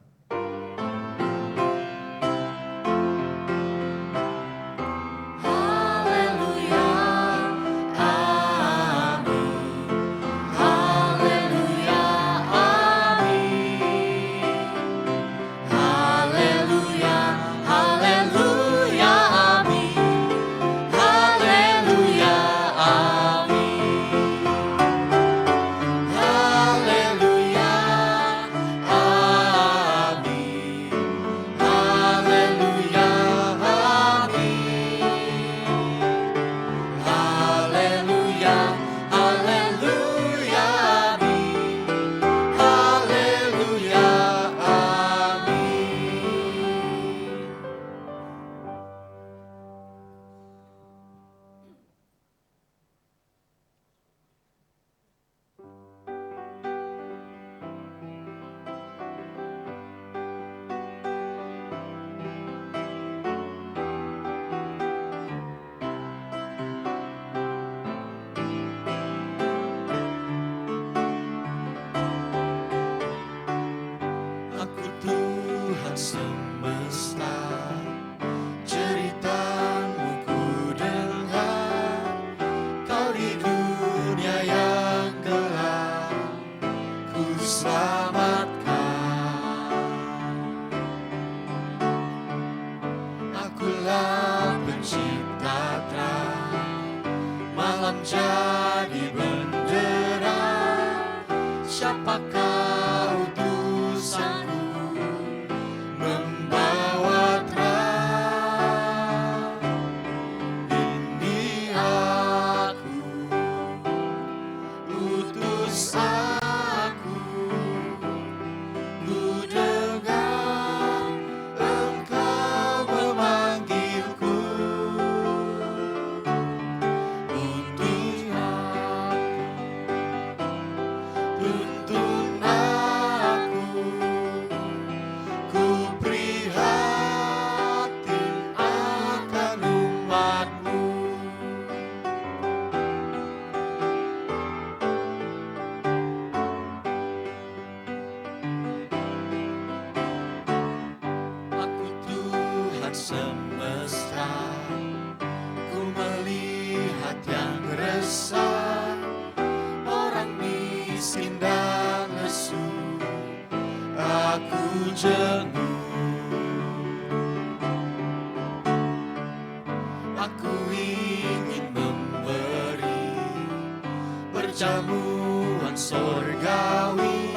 Jamuan sorgawi,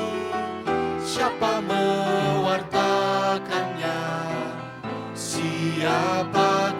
siapa mewartakannya? Siapa